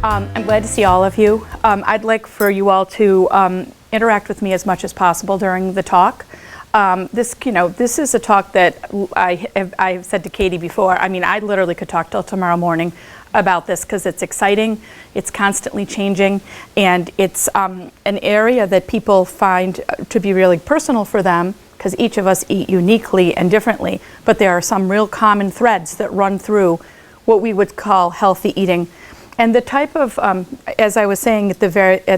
I'm glad to see all of you. I'd like for you all to interact with me as much as possible during the talk. This is a talk that I've said to Katie before. I mean, I literally could talk till tomorrow morning about this because it's exciting, it's constantly changing, and it's an area that people find to be really personal for them because each of us eat uniquely and differently, but there are some real common threads that run through what we would call healthy eating. And the type of, as I was saying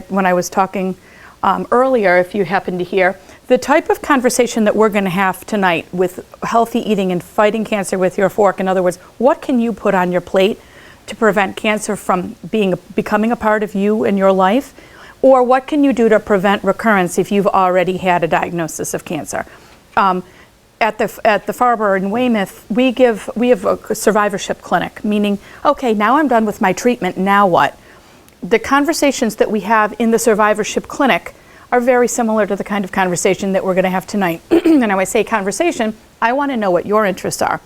when I was talking earlier, if you happen to hear, the type of conversation that we're going to have tonight with healthy eating and fighting cancer with your fork, in other words, what can you put on your plate to prevent cancer from becoming a part of you and your life? Or what can you do to prevent recurrence if you've already had a diagnosis of cancer? At the Farber in Weymouth, we have a survivorship clinic, meaning, okay, now I'm done with my treatment, now what? The conversations that we have in the survivorship clinic are very similar to the kind of conversation that we're going to have tonight. And when I say conversation, I want to know what your interests are.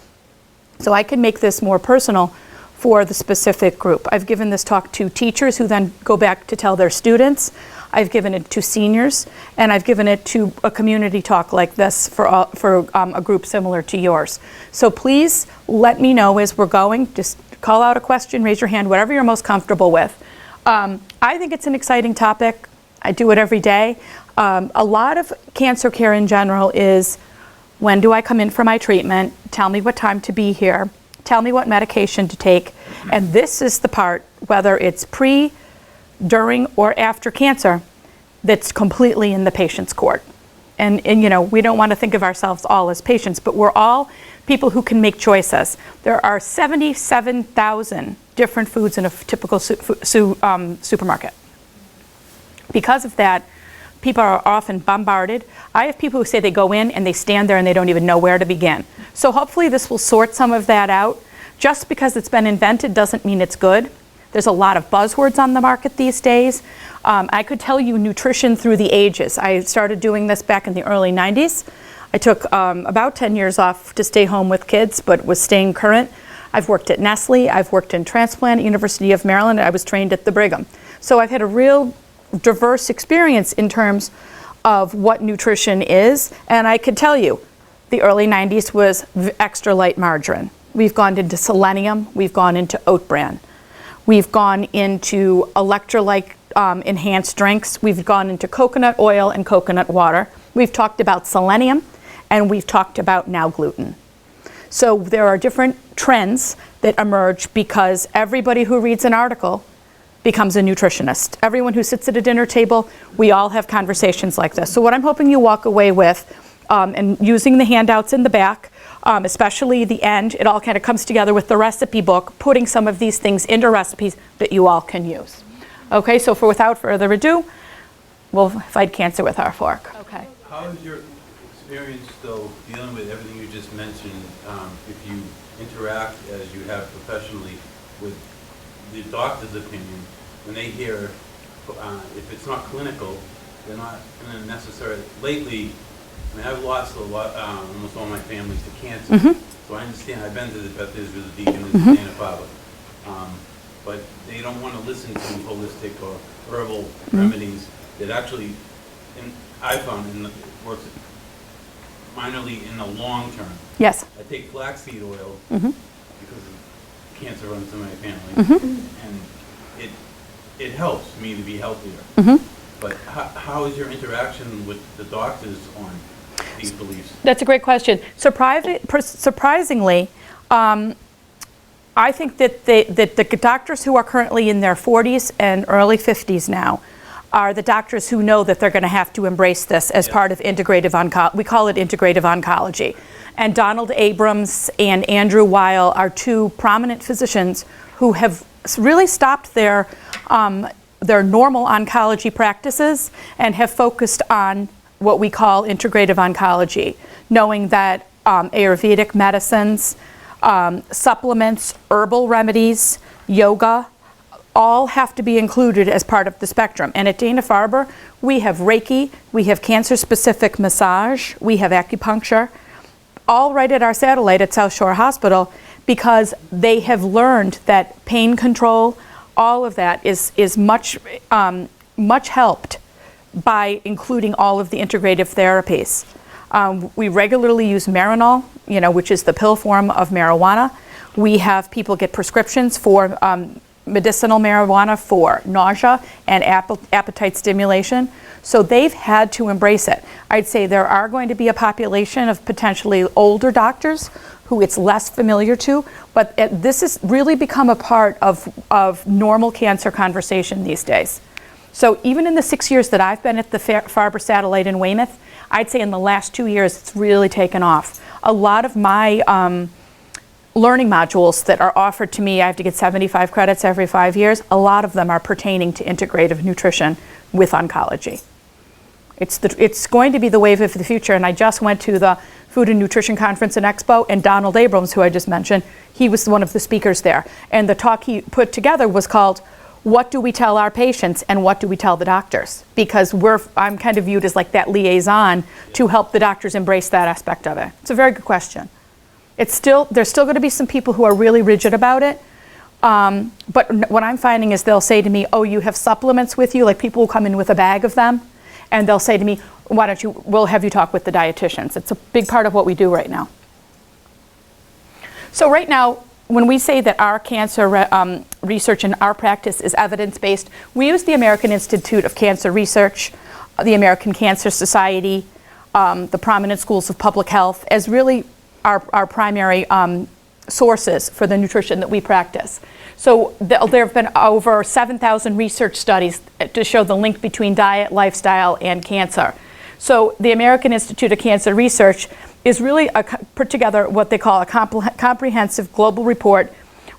So I can make this more personal for the specific group. I've given this talk to teachers who then go back to tell their students. I've given it to seniors, and I've given it to a community talk like this for a group similar to yours. So please let me know as we're going. Just call out a question, raise your hand, whatever you're most comfortable with. I think it's an exciting topic. I do it every day. A lot of cancer care in general is, when do I come in for my treatment? Tell me what time to be here. Tell me what medication to take. And this is the part, whether it's pre, during, or after cancer, that's completely in the patient's court. And you know, we don't want to think of ourselves all as patients, but we're all people who can make choices. There are 77,000 different foods in a typical supermarket. Because of that, people are often bombarded. I have people who say they go in and they stand there and they don't even know where to begin. So hopefully this will sort some of that out. Just because it's been invented doesn't mean it's good. There's a lot of buzzwords on the market these days. I could tell you nutrition through the ages. I started doing this back in the early 90s. I took about 10 years off to stay home with kids, but was staying current. I've worked at Nestle, I've worked in transplant at University of Maryland, I was trained at the Brigham. So I've had a real diverse experience in terms of what nutrition is, and I could tell you, the early 90s was extra light margarine. We've gone into selenium, we've gone into oat bran. We've gone into electrolyte enhanced drinks. We've gone into coconut oil and coconut water. We've talked about selenium, and we've talked about now gluten. So there are different trends that emerge because everybody who reads an article becomes a nutritionist. Everyone who sits at a dinner table, we all have conversations like this. So what I'm hoping you walk away with, and using the handouts in the back, especially the end, it all kind of comes together with the recipe book, putting some of these things into recipes that you all can use. Okay, so without further ado, we'll fight cancer with our fork. Okay. How is your experience, though, dealing with everything you just mentioned, if you interact as you have professionally with the doctor's opinion, when they hear, if it's not clinical, they're not going to necessarily, lately, I mean, I've lost a lot, almost all my families to cancer, so I understand. I've been to the Beth Israel, the Deacon, and the Dana-Farber, but they don't want to listen to holistic or herbal remedies that actually, I found, works minorly in the long term. Yes. I take flaxseed oil because cancer runs in my family, and it helps me to be healthier. But how is your interaction with the doctors on these beliefs? That's a great question. Surprisingly, I think that the doctors who are currently in their 40s and early 50s now are the doctors who know that they're going to have to embrace this as part of integrative oncology. We call it integrative oncology. And Donald Abrams and Andrew Weil are two prominent physicians who have really stopped their normal oncology practices and have focused on what we call integrative oncology, knowing that Ayurvedic medicines, supplements, herbal remedies, yoga, all have to be included as part of the spectrum. And at Dana-Farber, we have Reiki, we have cancer-specific massage, we have acupuncture, all right at our satellite at South Shore Hospital, because they have learned that pain control, all of that is much, much helped by including all of the integrative therapies. We regularly use Marinol, which is the pill form of marijuana. We have people get prescriptions for medicinal marijuana for nausea and appetite stimulation. So they've had to embrace it. I'd say there are going to be a population of potentially older doctors who it's less familiar to, but this has really become a part of normal cancer conversation these days. So even in the 6 years that I've been at the Farber Satellite in Weymouth, I'd say in the last 2 years it's really taken off. A lot of my learning modules that are offered to me, I have to get 75 credits every 5 years, a lot of them are pertaining to integrative nutrition with oncology. It's going to be the wave of the future, and I just went to the Food and Nutrition Conference and Expo, and Donald Abrams, who I just mentioned, he was one of the speakers there. And the talk he put together was called, "What do we tell our patients and what do we tell the doctors?" Because I'm kind of viewed as like that liaison to help the doctors embrace that aspect of it. It's a very good question. There's still going to be some people who are really rigid about it. But what I'm finding is they'll say to me, "Oh, you have supplements with you?" Like people will come in with a bag of them, and they'll say to me, we'll have you talk with the dietitians. It's a big part of what we do right now. So right now, when we say that our cancer research and our practice is evidence-based, we use the American Institute of Cancer Research, the American Cancer Society, the prominent schools of public health as really our primary sources for the nutrition that we practice. So there have been over 7,000 research studies to show the link between diet, lifestyle, and cancer. So the American Institute of Cancer Research is really put together what they call a comprehensive global report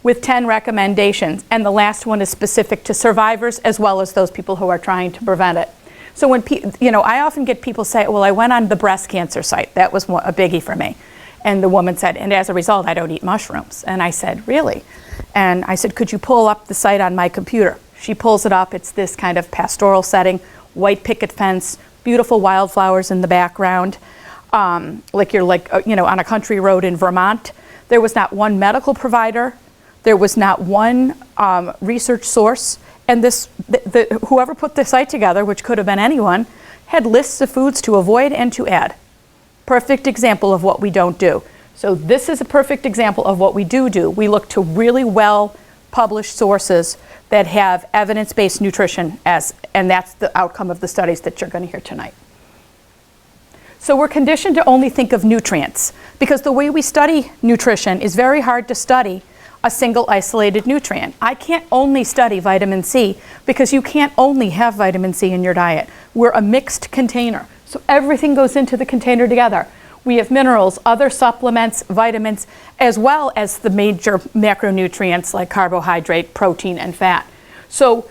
with 10 recommendations, and the last one is specific to survivors as well as those people who are trying to prevent it. So when I often get people say, "Well, I went on the breast cancer site. That was a biggie for me." And the woman said, "And as a result, I don't eat mushrooms." And I said, "Really?" And I said, "Could you pull up the site on my computer?" She pulls it up. It's this kind of pastoral setting, white picket fence, beautiful wildflowers in the background, like you're on a country road in Vermont. There was not one medical provider. There was not one research source. And whoever put the site together, which could have been anyone, had lists of foods to avoid and to add. Perfect example of what we don't do. So this is a perfect example of what we do. We look to really well-published sources that have evidence-based nutrition and that's the outcome of the studies that you're going to hear tonight. So we're conditioned to only think of nutrients because the way we study nutrition is very hard to study a single isolated nutrient. I can't only study vitamin C because you can't only have vitamin C in your diet. We're a mixed container. So everything goes into the container together. We have minerals, other supplements, vitamins, as well as the major macronutrients like carbohydrate, protein, and fat. So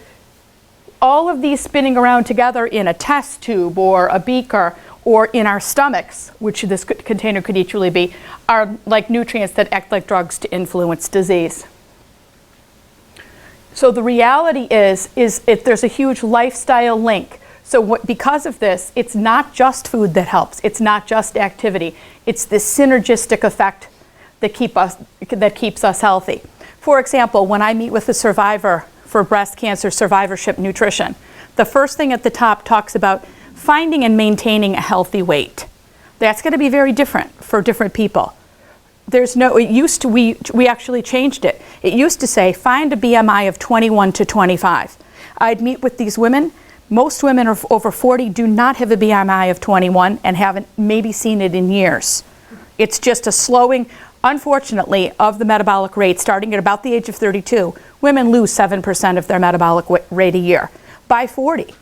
all of these spinning around together in a test tube or a beaker or in our stomachs, which this container could equally be, are like nutrients that act like drugs to influence disease. So the reality is there's a huge lifestyle link. So because of this, it's not just food that helps. It's not just activity. It's this synergistic effect that keeps us healthy. For example, when I meet with a survivor for breast cancer survivorship nutrition, the first thing at the top talks about finding and maintaining a healthy weight. That's going to be very different for different people. We actually changed it. It used to say, find a BMI of 21 to 25. I'd meet with these women. Most women are over 40 do not have a BMI of 21 and haven't maybe seen it in years. It's just a slowing, unfortunately, of the metabolic rate starting at about the age of 32. Women lose 7% of their metabolic rate a year. By 40,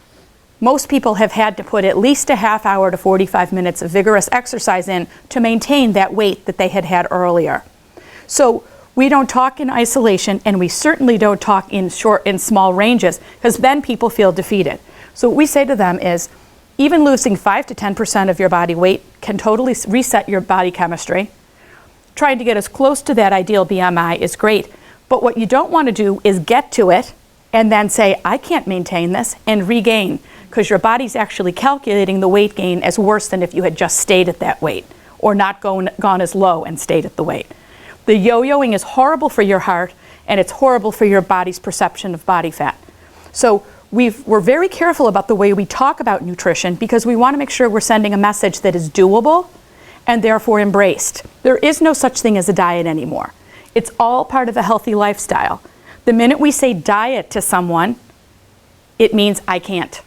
most people have had to put at least a half hour to 45 minutes of vigorous exercise in to maintain that weight that they had earlier. So we don't talk in isolation, and we certainly don't talk in small ranges, because then people feel defeated. So what we say to them is, even losing 5 to 10% of your body weight can totally reset your body chemistry. Trying to get as close to that ideal BMI is great, but what you don't want to do is get to it and then say, I can't maintain this, and regain, because your body's actually calculating the weight gain as worse than if you had just stayed at that weight, or not gone as low and stayed at the weight. The yo-yoing is horrible for your heart, and it's horrible for your body's perception of body fat. So we're very careful about the way we talk about nutrition because we want to make sure we're sending a message that is doable and therefore embraced. There is no such thing as a diet anymore. It's all part of a healthy lifestyle. The minute we say diet to someone, it means I can't.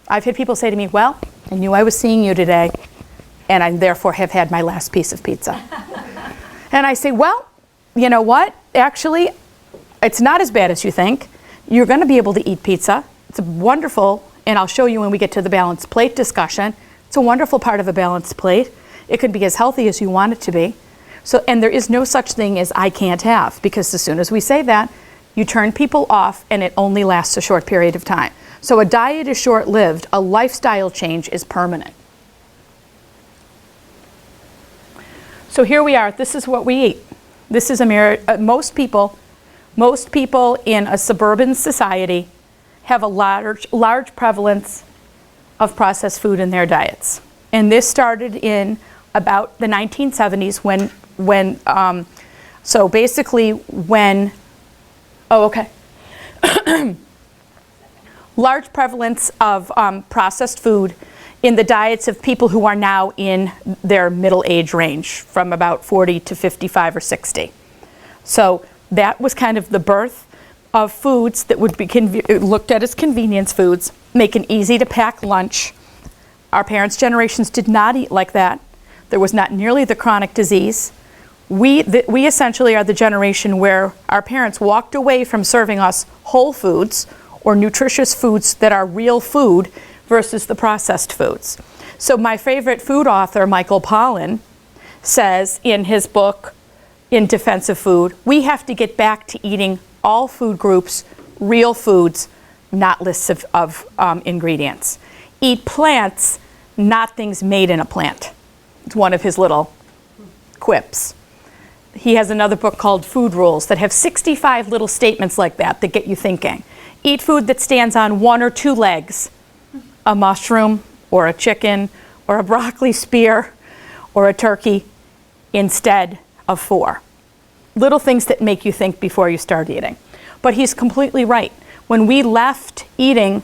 I've had people say to me, well, I knew I was seeing you today, and I therefore have had my last piece of pizza. And I say, well, you know what? Actually, it's not as bad as you think. You're going to be able to eat pizza. It's wonderful, and I'll show you when we get to the balanced plate discussion. It's a wonderful part of a balanced plate. It could be as healthy as you want it to be. So, and there is no such thing as I can't have, because as soon as we say that, you turn people off and it only lasts a short period of time. So a diet is short-lived, a lifestyle change is permanent. So here we are, this is what we eat. This is most people in a suburban society have a large prevalence of processed food in their diets. And this started in about the 1970s large prevalence of processed food in the diets of people who are now in their middle age range, from about 40 to 55 or 60. So that was kind of the birth of foods that would be looked at as convenience foods, make an easy to pack lunch. Our parents' generations did not eat like that. There was not nearly the chronic disease. We essentially are the generation where our parents walked away from serving us whole foods or nutritious foods that are real food versus the processed foods. So my favorite food author, Michael Pollan, says in his book, In Defense of Food, we have to get back to eating all food groups, real foods, not lists of ingredients. Eat plants, not things made in a plant. It's one of his little quips. He has another book called Food Rules that have 65 little statements like that get you thinking. Eat food that stands on one or two legs, a mushroom or a chicken or a broccoli spear or a turkey instead of four. Little things that make you think before you start eating. But he's completely right. When we left eating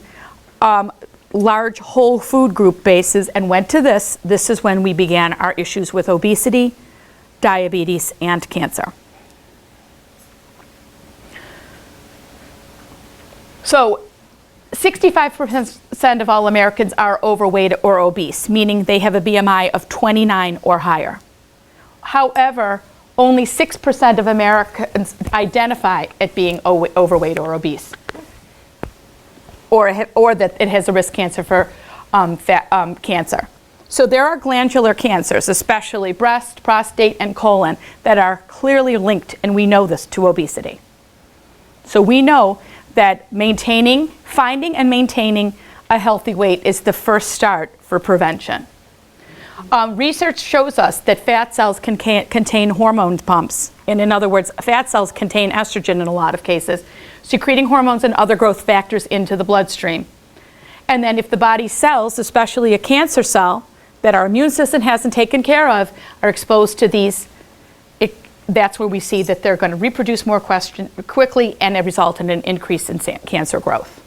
large whole food group bases and went to this is when we began our issues with obesity, diabetes, and cancer. So 65% of all Americans are overweight or obese, meaning they have a BMI of 29 or higher. However, only 6% of Americans identify as being overweight or obese, or that it has a risk cancer for cancer. So there are glandular cancers, especially breast, prostate, and colon, that are clearly linked, and we know this, to obesity. So we know that finding and maintaining a healthy weight is the first start for prevention. Research shows us that fat cells can contain hormone pumps. And in other words, fat cells contain estrogen in a lot of cases, secreting hormones and other growth factors into the bloodstream. And then if the body's cells, especially a cancer cell, that our immune system hasn't taken care of, are exposed to these, that's where we see that they're going to reproduce more quickly and result in an increase in cancer growth.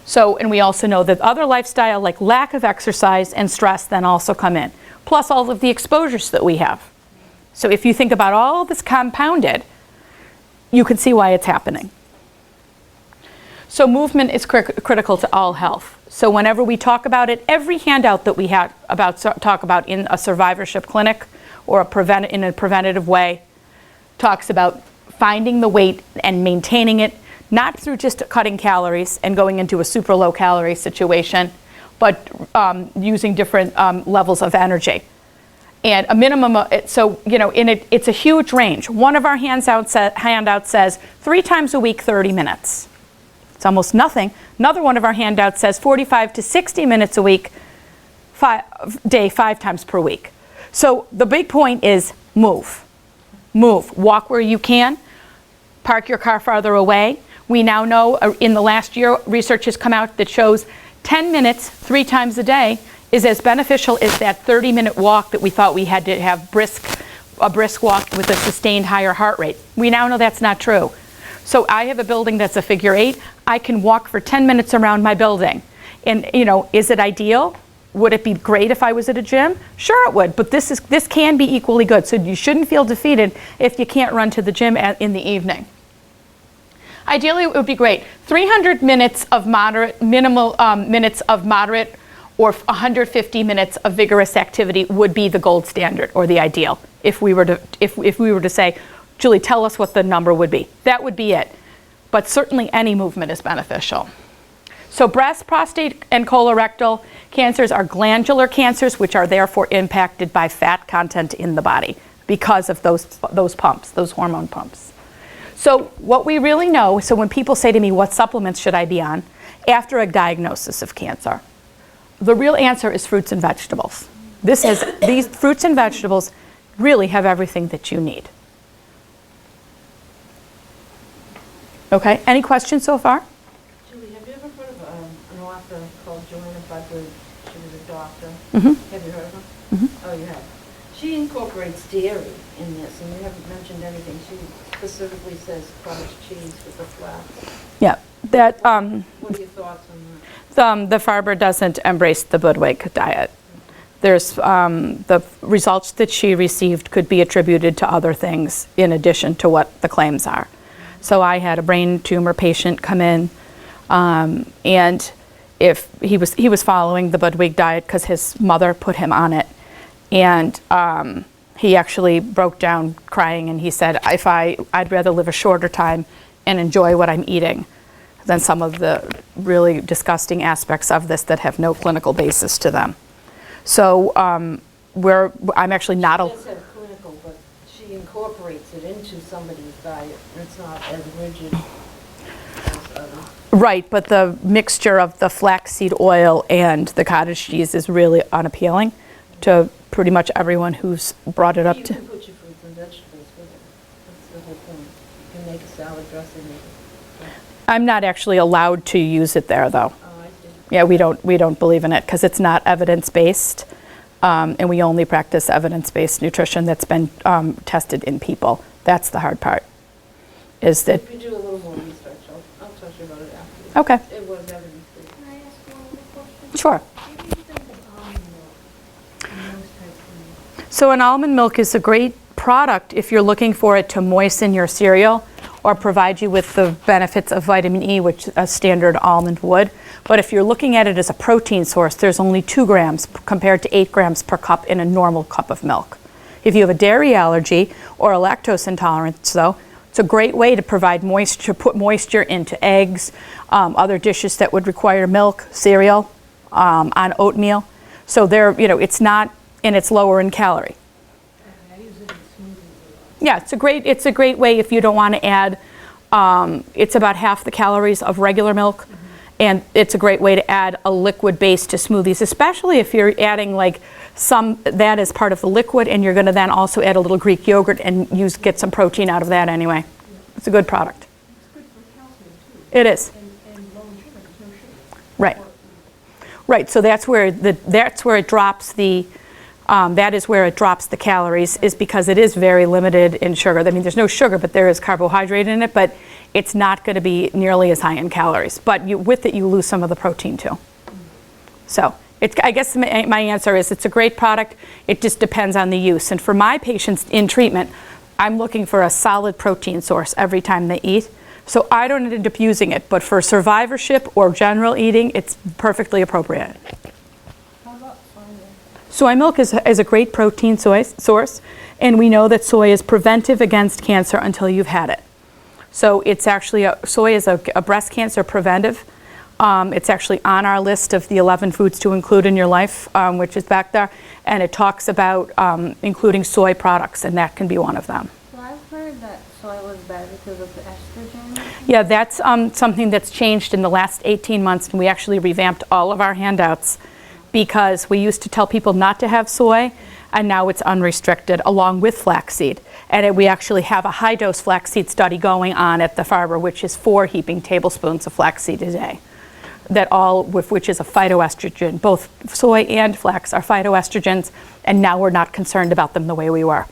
So, and we also know that other lifestyle like lack of exercise and stress then also come in, plus all of the exposures that we have. So if you think about all this compounded, you can see why it's happening. So movement is critical to all health. So whenever we talk about it, every handout that we talk about in a survivorship clinic or in a preventative way talks about finding the weight and maintaining it, not through just cutting calories and going into a super low calorie situation, but using different levels of energy. And a minimum, it's a huge range. One of our handouts says 3 times a week, 30 minutes. It's almost nothing. Another one of our handouts says 45 to 60 minutes a week, 5 times per week. So the big point is move. Move. Walk where you can. Park your car farther away. We now know in the last year, research has come out that shows 10 minutes 3 times a day is as beneficial as that 30-minute walk that we thought we had to have brisk a brisk walk with a sustained higher heart rate. We now know that's not true. So I have a building that's a figure 8. I can walk for 10 minutes around my building. And, you know, is it ideal? Would it be great if I was at a gym? Sure it would, but this can be equally good. So you shouldn't feel defeated if you can't run to the gym in the evening. Ideally, it would be great. 300 minutes of moderate, minutes of moderate, or 150 minutes of vigorous activity would be the gold standard or the ideal. If we were to say, Julie, tell us what the number would be. That would be it. But certainly any movement is beneficial. So breast, prostate, and colorectal cancers are glandular cancers, which are therefore impacted by fat content in the body because of those pumps, those hormone pumps. So what we really know, so when people say to me, what supplements should I be on after a diagnosis of cancer? The real answer is fruits and vegetables. These fruits and vegetables really have everything that you need. Okay, any questions so far? Julie, have you ever heard of an author called Joanna Budwig? She was a doctor. Mm-hmm. Have you heard of her? Mm-hmm. Oh, you have. She incorporates dairy in this, and you haven't mentioned anything. She specifically says cottage cheese with the flax. Yeah, that What are your thoughts on that? the Farber doesn't embrace the Budwig diet. There's the results that she received could be attributed to other things in addition to what the claims are. So I had a brain tumor patient come in, and if he was following the Budwig diet because his mother put him on it, and he actually broke down crying, and he said, I'd rather live a shorter time and enjoy what I'm eating than some of the really disgusting aspects of this that have no clinical basis to them. So I'm actually not She does have clinical, but she incorporates it into somebody's diet, and it's not as rigid as others. right, but the mixture of the flaxseed oil and the cottage cheese is really unappealing to pretty much everyone who's brought it up You to. can put your fruits and vegetables with it. That's the whole point. You can make a salad dressing with it. I'm not actually allowed to use it there, though. Oh, I see. Yeah, we don't believe in it because it's not evidence-based, and we only practice evidence-based nutrition that's been tested in people. That's the hard part. Is that If you do a little more research, I'll talk to you about it after. okay? It was evidence-based. Can I ask one other question? Sure. What do you think of almond milk and those types of milk? So an almond milk is a great product if you're looking for it to moisten your cereal or provide you with the benefits of vitamin E, which a standard almond would. But if you're looking at it as a protein source, there's only 2 grams compared to 8 grams per cup in a normal cup of milk. If you have a dairy allergy or a lactose intolerance, though, it's a great way to provide moisture, put moisture into eggs, other dishes that would require milk, cereal, on oatmeal. So it's not, and it's lower in calorie. I use it in smoothies a lot. Yeah, it's a great way if you don't want to add, it's about half the calories of regular milk, and it's a great way to add a liquid base to smoothies, especially if you're adding like that as part of the liquid, and you're going to then also add a little Greek yogurt and get some protein out of that anyway. It's a good product. It's good for calcium too. It is. And low in sugar, there's no sugar. Right. Right, so that's where it drops the calories, is because it is very limited in sugar. I mean, there's no sugar, but there is carbohydrate in it, but it's not going to be nearly as high in calories. But with it, you lose some of the protein too. So I guess my answer is it's a great product. It just depends on the use. And for my patients in treatment, I'm looking for a solid protein source every time they eat. So I don't end up using it, but for survivorship or general eating, it's perfectly appropriate. How about soy milk? Soy milk is a great protein source, and we know that soy is preventive against cancer until you've had it. So it's actually, soy is a breast cancer preventive. It's actually on our list of the 11 foods to include in your life, which is back there, and it talks about including soy products, and that can be one of them. So I've heard that soy was bad because of the estrogen. Yeah, that's something that's changed in the last 18 months, and we actually revamped all of our handouts because we used to tell people not to have soy, and now it's unrestricted along with flaxseed. And we actually have a high-dose flaxseed study going on at the Farber, which is 4 heaping tablespoons of flaxseed a day. Which is a phytoestrogen. Both soy and flax are phytoestrogens, and now we're not concerned about them the way we were.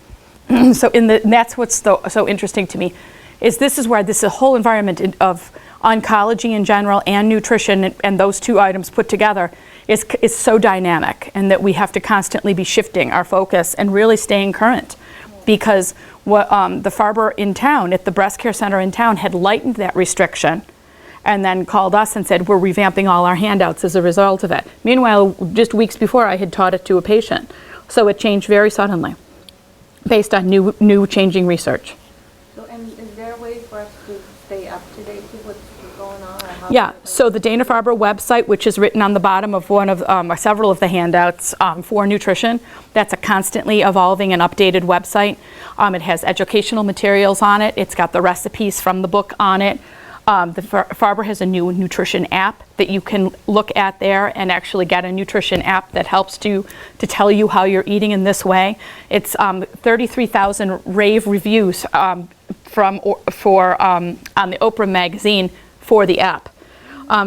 And that's what's so interesting to me, is this is where this whole environment of oncology in general and nutrition and those two items put together is so dynamic, and that we have to constantly be shifting our focus and really staying current. Because what the Farber in town, at the breast care center in town, had lightened that restriction and then called us and said, we're revamping all our handouts as a result of it. Meanwhile, just weeks before, I had taught it to a patient. So it changed very suddenly, based on new changing research. So, and is there a way for us to stay up to date with what's going on? Or how Yeah, so the Dana-Farber website, which is written on the bottom of one of, or several of the handouts for nutrition, that's a constantly evolving and updated website. It has educational materials on it. It's got the recipes from the book on it. The Farber has a new nutrition app that you can look at there, and actually get a nutrition app that helps to tell you how you're eating in this way. It's 33,000 rave reviews on the Oprah magazine for the app.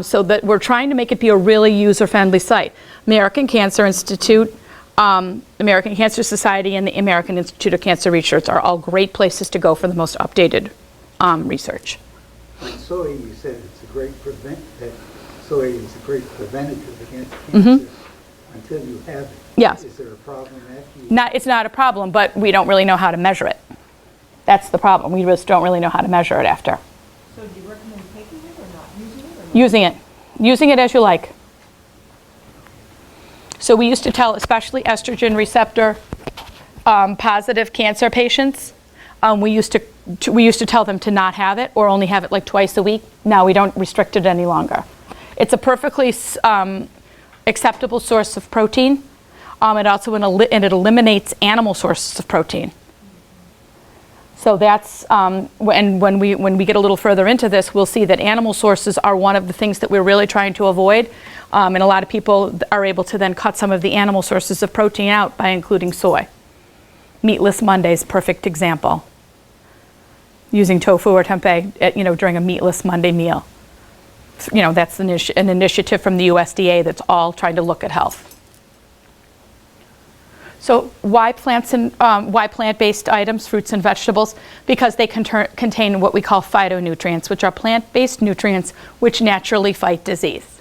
So that we're trying to make it be a really user-friendly site. American Cancer Institute, American Cancer Society, and the American Institute of Cancer Research are all great places to go for the most updated research. Like soy, you said it's a great soy is a great preventative against cancer until you have it. Yes. Is there a problem after you? It's not a problem, but we don't really know how to measure it. That's the problem. We just don't really know how to measure it after. So do you recommend taking it or not? Using it or not? Using it. Using it as you like. So we used to tell, especially estrogen receptor positive cancer patients, we used to tell them to not have it, or only have it like twice a week. Now we don't restrict it any longer. It's a perfectly acceptable source of protein. It also and it eliminates animal sources of protein. So that's when we get a little further into this, we'll see that animal sources are one of the things that we're really trying to avoid. And a lot of people are able to then cut some of the animal sources of protein out by including soy. Meatless Monday's perfect example. Using tofu or tempeh, during a meatless Monday meal. That's an initiative from the USDA that's all trying to look at health. So why plant-based items, fruits and vegetables? Because they contain what we call phytonutrients, which are plant-based nutrients which naturally fight disease.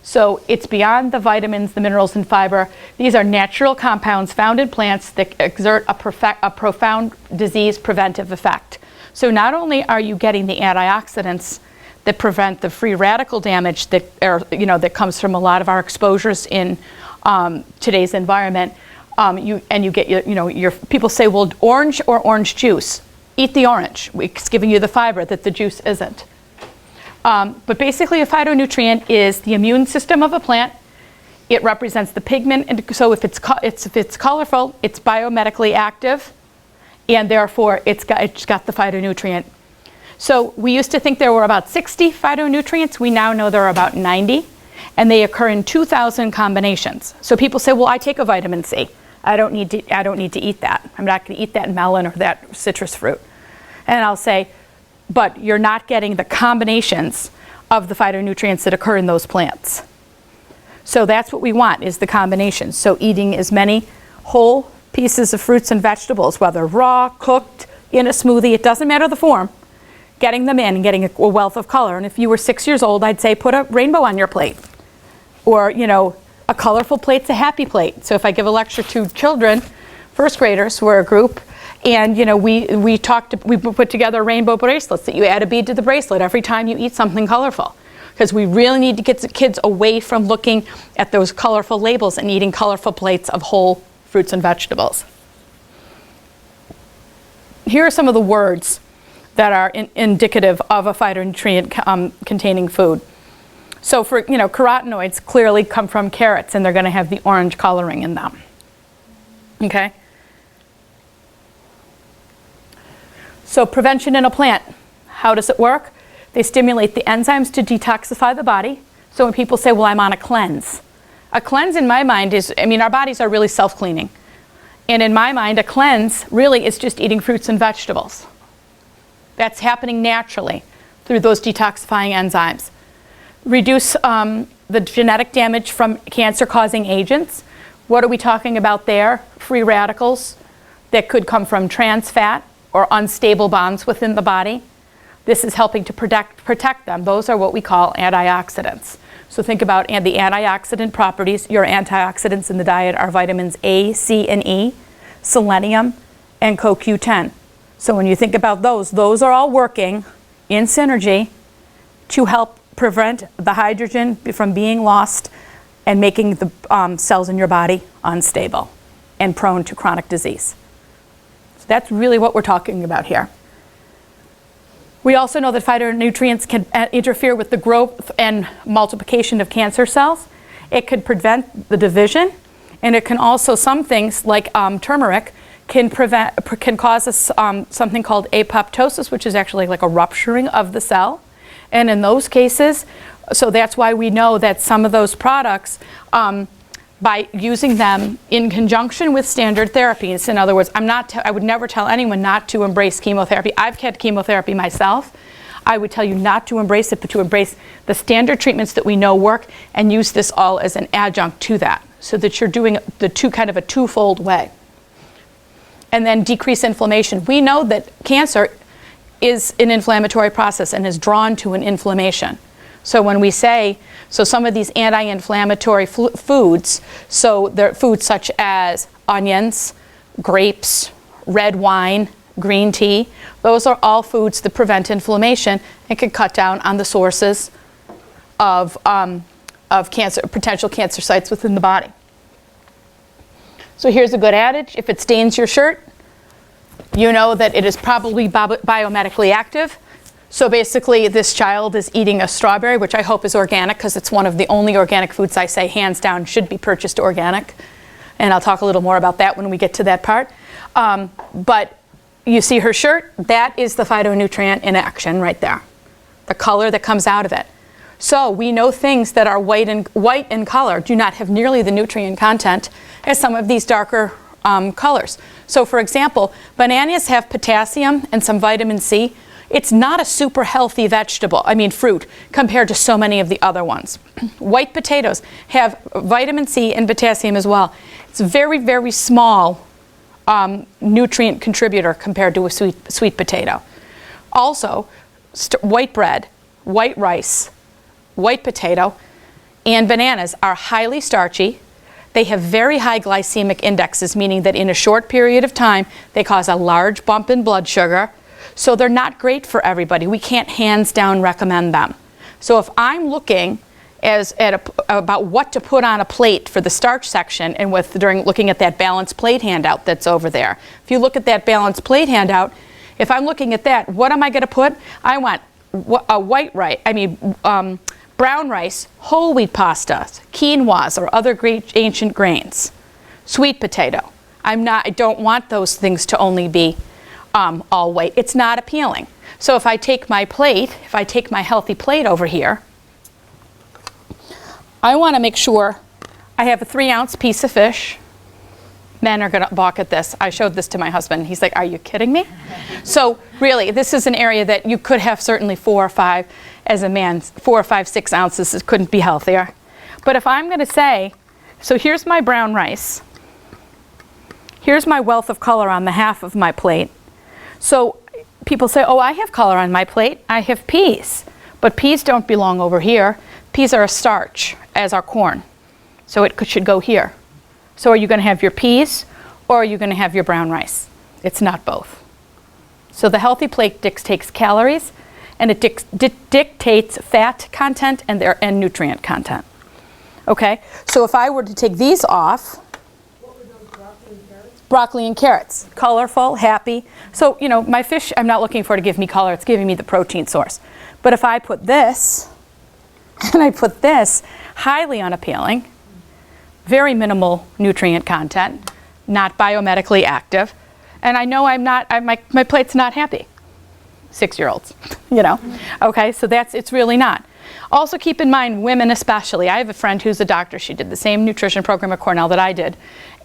So it's beyond the vitamins, the minerals, and fiber. These are natural compounds found in plants that exert a profound disease preventive effect. So not only are you getting the antioxidants that prevent the free radical damage that comes from a lot of our exposures in today's environment, you get your people say, well, orange or orange juice. Eat the orange. It's giving you the fiber that the juice isn't. But basically, a phytonutrient is the immune system of a plant. It represents the pigment, and so if it's colorful, it's biomedically active, and therefore it's got the phytonutrient. So we used to think there were about 60 phytonutrients. We now know there are about 90, and they occur in 2,000 combinations. So people say, well, I take a vitamin C. I don't need to eat that. I'm not going to eat that melon or that citrus fruit. And I'll say, but you're not getting the combinations of the phytonutrients that occur in those plants. So that's what we want, is the combinations. So eating as many whole pieces of fruits and vegetables, whether raw, cooked, in a smoothie, it doesn't matter the form, getting them in and getting a wealth of color. And if you were 6 years old, I'd say put a rainbow on your plate. Or, a colorful plate's a happy plate. So if I give a lecture to children, first graders, we're a group, and we put together rainbow bracelets that you add a bead to the bracelet every time you eat something colorful. Because we really need to get the kids away from looking at those colorful labels and eating colorful plates of whole fruits and vegetables. Here are some of the words that are indicative of a phytonutrient containing food. So for, carotenoids clearly come from carrots, and they're going to have the orange coloring in them. Okay? So prevention in a plant, how does it work? They stimulate the enzymes to detoxify the body. So when people say, well, I'm on a cleanse in my mind is, our bodies are really self-cleaning. And in my mind, a cleanse really is just eating fruits and vegetables. That's happening naturally through those detoxifying enzymes. Reduce the genetic damage from cancer-causing agents. What are we talking about there? Free radicals, that could come from trans fat or unstable bonds within the body. This is helping to protect them. Those are what we call antioxidants. So think about the antioxidant properties. Your antioxidants in the diet are vitamins A, C, and E, selenium, and CoQ10. So when you think about those are all working in synergy to help prevent the hydrogen from being lost and making the cells in your body unstable and prone to chronic disease. So that's really what we're talking about here. We also know that phytonutrients can interfere with the growth and multiplication of cancer cells. It could prevent the division, and it can also, some things like turmeric can cause us something called apoptosis, which is actually like a rupturing of the cell. And in those cases, so that's why we know that some of those products, by using them in conjunction with standard therapies, in other words, I would never tell anyone not to embrace chemotherapy. I've had chemotherapy myself. I would tell you not to embrace it, but to embrace the standard treatments that we know work and use this all as an adjunct to that, so that you're doing kind of a twofold way. And then decrease inflammation. We know that cancer is an inflammatory process and is drawn to an inflammation. So when we say, so some of these anti-inflammatory foods, so they're foods such as onions, grapes, red wine, green tea, those are all foods that prevent inflammation and can cut down on the sources of cancer, potential cancer sites within the body. So here's a good adage: if it stains your shirt, you know that it is probably biomedically active. So basically, this child is eating a strawberry, which I hope is organic, because it's one of the only organic foods I say hands down should be purchased organic. And I'll talk a little more about that when we get to that part. But you see her shirt, that is the phytonutrient in action right there, the color that comes out of it. So we know things that are white in color do not have nearly the nutrient content as some of these darker colors. So for example, bananas have potassium and some vitamin C. It's not a super healthy fruit compared to so many of the other ones. White potatoes have vitamin C and potassium as well. It's a very, very small nutrient contributor compared to a sweet potato. Also, white bread, white rice, white potato, and bananas are highly starchy. They have very high glycemic indexes, meaning that in a short period of time, they cause a large bump in blood sugar. So they're not great for everybody. We can't hands down recommend them. So if I'm looking about what to put on a plate for the starch section, and during looking at that balanced plate handout that's over there, if you look at that balanced plate handout, if I'm looking at that, what am I going to put? I want brown rice, whole wheat pastas, quinoas, or other great ancient grains. Sweet potato. I don't want those things to only be all white. It's not appealing. So if I take my healthy plate over here, I want to make sure I have a 3-ounce piece of fish. Men are going to balk at this. I showed this to my husband. He's like, are you kidding me? So really, this is an area that you could have certainly 4 or 5 as a man. 4 or 5, 6 ounces, it couldn't be healthier. But if I'm going to say, so here's my brown rice. Here's my wealth of color on the half of my plate. So people say, oh, I have color on my plate. I have peas. But peas don't belong over here. Peas are a starch, as are corn. So it should go here. So are you going to have your peas, or are you going to have your brown rice? It's not both. So the healthy plate dictates calories, and it dictates fat content and nutrient content. Okay? So if I were to take these off, What were those, broccoli and carrots? broccoli and carrots, colorful, happy. So, my fish, I'm not looking for it to give me color, it's giving me the protein source. But if I put this, and I put this, highly unappealing, very minimal nutrient content, not biomedically active, and I know my plate's not happy. 6-year-olds, Okay, so it's really not. Also keep in mind, women especially. I have a friend who's a doctor. She did the same nutrition program at Cornell that I did,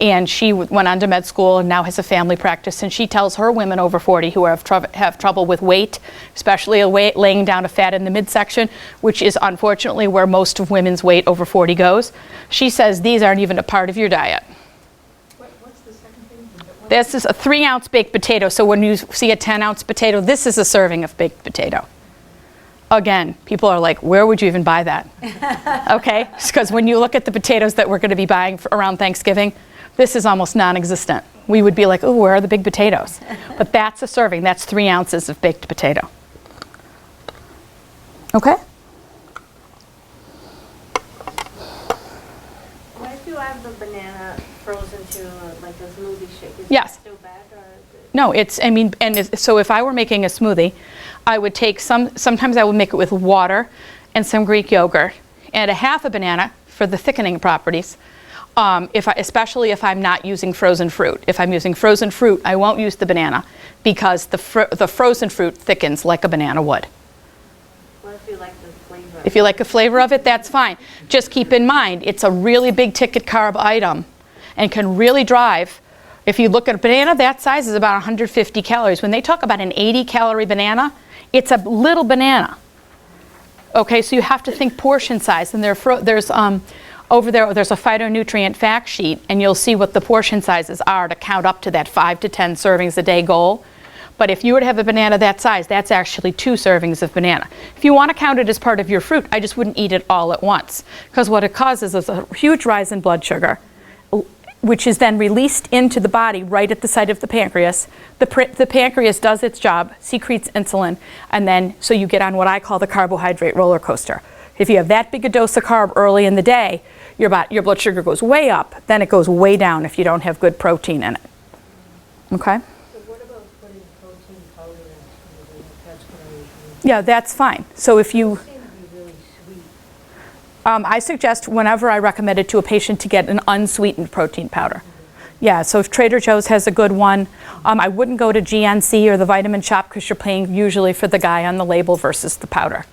and she went on to med school and now has a family practice, and she tells her women over 40 who have trouble with weight, especially laying down of fat in the midsection, which is unfortunately where most of women's weight over 40 goes. She says these aren't even a part of your diet. What's the second thing? This is a 3-ounce baked potato. So when you see a 10-ounce potato, this is a serving of baked potato. Again, people are like, where would you even buy that? Okay, because when you look at the potatoes that we're going to be buying around Thanksgiving, this is almost non-existent. We would be like, oh, where are the big potatoes? But that's a serving. That's 3 ounces of baked potato. Okay? What if you have the banana frozen to like a smoothie shake? Is Yes. that still bad or is it? No, so if I were making a smoothie, I would take sometimes I would make it with water and some Greek yogurt and a half a banana for the thickening properties. Especially if I'm not using frozen fruit. If I'm using frozen fruit, I won't use the banana because the frozen fruit thickens like a banana would. What if you like the flavor? If you like the flavor of it, that's fine. Just keep in mind, it's a really big ticket carb item and can really drive. If you look at a banana that size is about 150 calories. When they talk about an 80-calorie banana, it's a little banana. Okay, so you have to think portion size. And there's over there's a phytonutrient fact sheet, and you'll see what the portion sizes are to count up to that 5 to 10 servings a day goal. But if you were to have a banana that size, that's actually 2 servings of banana. If you want to count it as part of your fruit, I just wouldn't eat it all at once, because what it causes is a huge rise in blood sugar, which is then released into the body right at the site of the pancreas. The pancreas does its job, secretes insulin, and then so you get on what I call the carbohydrate roller coaster. If you have that big a dose of carb early in the day, your blood sugar goes way up, then it goes way down if you don't have good protein in it. Okay? So what about putting protein powder in smoothie? That's what I usually. Yeah, that's fine. So if you, It seems to be really sweet. I suggest whenever I recommend it to a patient to get an unsweetened protein powder. Yeah, so if Trader Joe's has a good one, I wouldn't go to GNC or the Vitamin Shop because you're paying usually for the guy on the label versus the powder.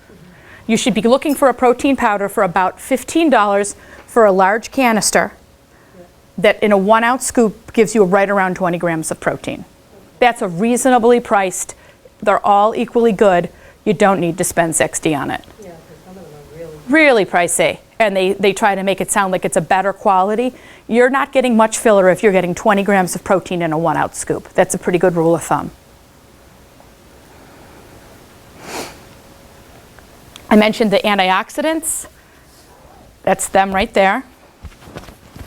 You should be looking for a protein powder for about $15 for a large canister that in a 1-ounce scoop gives you right around 20 grams of protein. That's a reasonably priced, they're all equally good. You don't need to spend $60 on it. Yeah, because some of them are really. Really pricey, and they try to make it sound like it's a better quality. You're not getting much filler if you're getting 20 grams of protein in a 1-ounce scoop. That's a pretty good rule of thumb. I mentioned the antioxidants. That's them right there.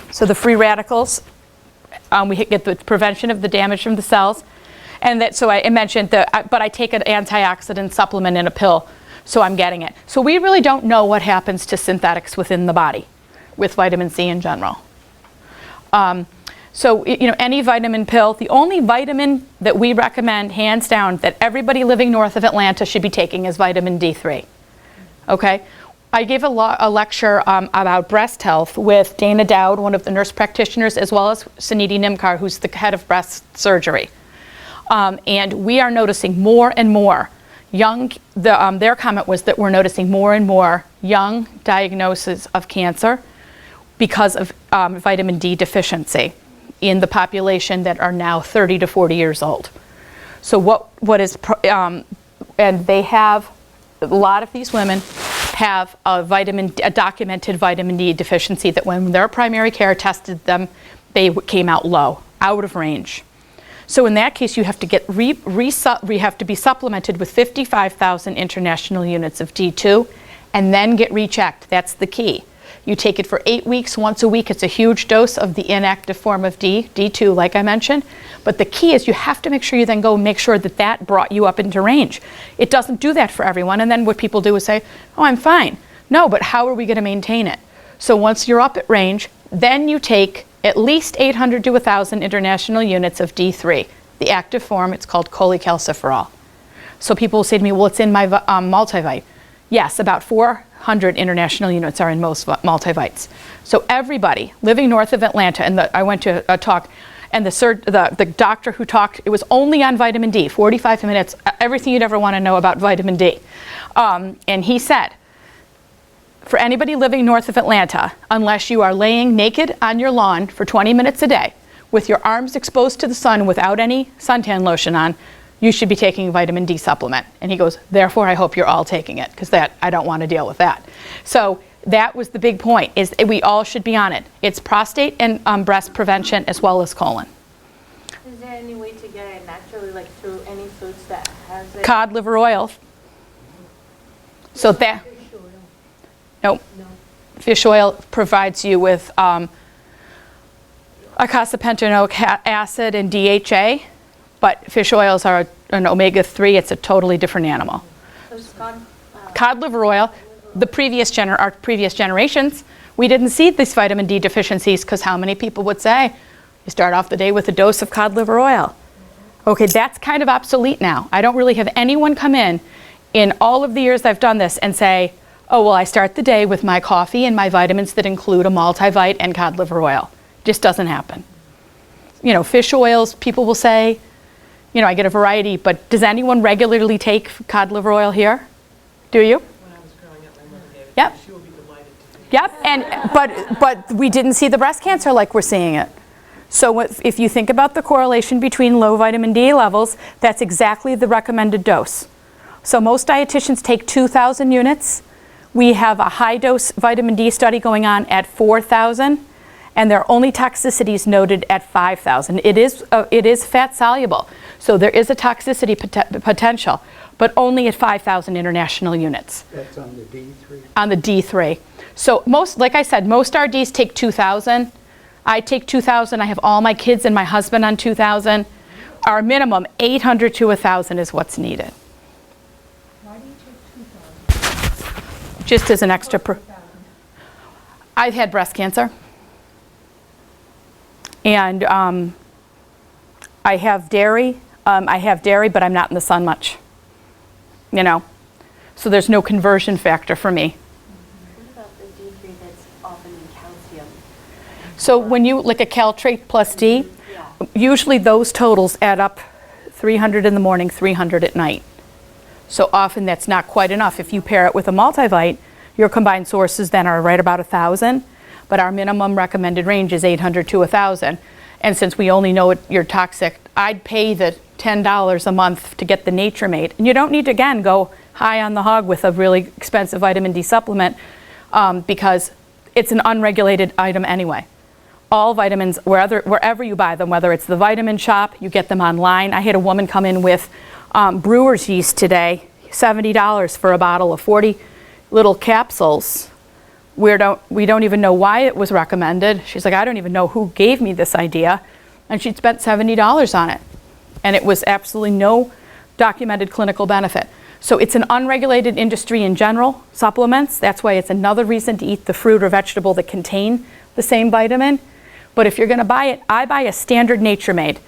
So the free radicals, we get the prevention of the damage from the cells. And that, so I mentioned but I take an antioxidant supplement in a pill, so I'm getting it. So we really don't know what happens to synthetics within the body with vitamin C in general. So any vitamin pill, the only vitamin that we recommend, hands down, that everybody living north of Atlanta should be taking is vitamin D3. Okay? I gave a lecture about breast health with Dana Dowd, one of the nurse practitioners, as well as Suniti Nimkar, who's the head of breast surgery. And we are noticing more and more their comment was that we're noticing more and more young diagnoses of cancer because of vitamin D deficiency in the population that are now 30 to 40 years old. So and they have, a lot of these women have a documented vitamin D deficiency that when their primary care tested them, they came out low, out of range. So in that case, you have to get have to be supplemented with 55,000 international units of D2 and then get rechecked. That's the key. You take it for 8 weeks, once a week. It's a huge dose of the inactive form of D2, like I mentioned. But the key is you have to make sure you then go make sure that that brought you up into range. It doesn't do that for everyone. And then what people do is say, oh, I'm fine. No, but how are we going to maintain it? So once you're up at range, then you take at least 800 to 1,000 international units of D3. The active form, it's called cholecalciferol. So people will say to me, well, it's in my multivite. Yes, about 400 international units are in most multivites. So everybody living north of Atlanta, and I went to a talk, and the doctor who talked, it was only on vitamin D, 45 minutes, everything you'd ever want to know about vitamin D. And he said, for anybody living north of Atlanta, unless you are laying naked on your lawn for 20 minutes a day with your arms exposed to the sun without any suntan lotion on, you should be taking a vitamin D supplement. And he goes, therefore, I hope you're all taking it, because I don't want to deal with that. So that was the big point, is we all should be on it. It's prostate and breast prevention as well as colon. Is that's it? Cod liver oil. So that, Fish oil, no, no. fish oil provides you with eicosapentaenoic acid and DHA, but fish oils are an omega-3. It's a totally different animal. So it's gone, Cod liver oil, our previous generations, we didn't see these vitamin D deficiencies because how many people would say, you start off the day with a dose of cod liver oil. Okay, that's kind of obsolete now. I don't really have anyone come in all of the years I've done this and say, oh, well, I start the day with my coffee and my vitamins that include a multivite and cod liver oil. Just doesn't happen. You know, fish oils, people will say, you know, I get a variety, but does anyone regularly take cod liver oil here? Do you? When I was growing up, my mother gave it. Yep. She will be delighted to take it. Yep, and but we didn't see the breast cancer like we're seeing it. So if you think about the correlation between low vitamin D levels, that's exactly the recommended dose. So most dietitians take 2,000 units. We have a high dose vitamin D study going on at 4,000, and there are only toxicities noted at 5,000. It is fat soluble, so there is a toxicity potential, but only at 5,000 international units. That's on the D3? On the D3. So most, like I said, most RDs take 2,000. I take 2,000. I have all my kids and my husband on 2,000. Our minimum, 800 to 1,000 is what's needed. Why do you take 2,000? Just as an extra. 1,000. I've had breast cancer. And I have dairy. But I'm not in the sun much. You know, so there's no conversion factor for me. What about the D3 that's often in calcium? So when you, like a Caltrate plus D, Yeah. usually those totals add up 300 in the morning, 300 at night. So often that's not quite enough. If you pair it with a multivite, your combined sources then are right about 1,000, but our minimum recommended range is 800 to 1,000. And since we only know you're toxic, I'd pay the $10 a month to get the Nature Made. And you don't need to, again, go high on the hog with a really expensive vitamin D supplement because it's an unregulated item anyway. All vitamins, wherever you buy them, whether it's the Vitamin Shop, you get them online. I had a woman come in with brewer's yeast today, $70 for a bottle of 40 little capsules. We don't even know why it was recommended. She's like, I don't even know who gave me this idea. And she'd spent $70 on it. And it was absolutely no documented clinical benefit. So it's an unregulated industry in general, supplements. That's why it's another reason to eat the fruit or vegetable that contain the same vitamin. But if you're going to buy it, I buy a standard Nature Made.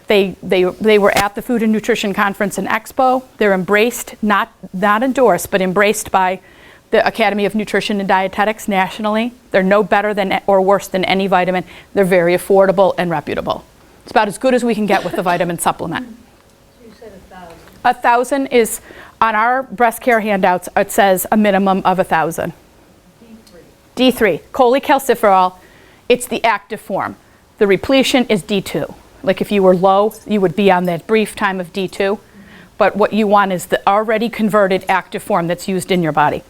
They were at the Food and Nutrition Conference and Expo. They're embraced, not endorsed, but embraced by the Academy of Nutrition and Dietetics nationally. They're no better than or worse than any vitamin. They're very affordable and reputable. It's about as good as we can get with the vitamin supplement. So you said 1,000. 1,000 is, on our breast care handouts, it says a minimum of 1,000. D3. D3, cholecalciferol, it's the active form. The repletion is D2. Like if you were low, you would be on that brief time of D2. But what you want is the already converted active form that's used in your body.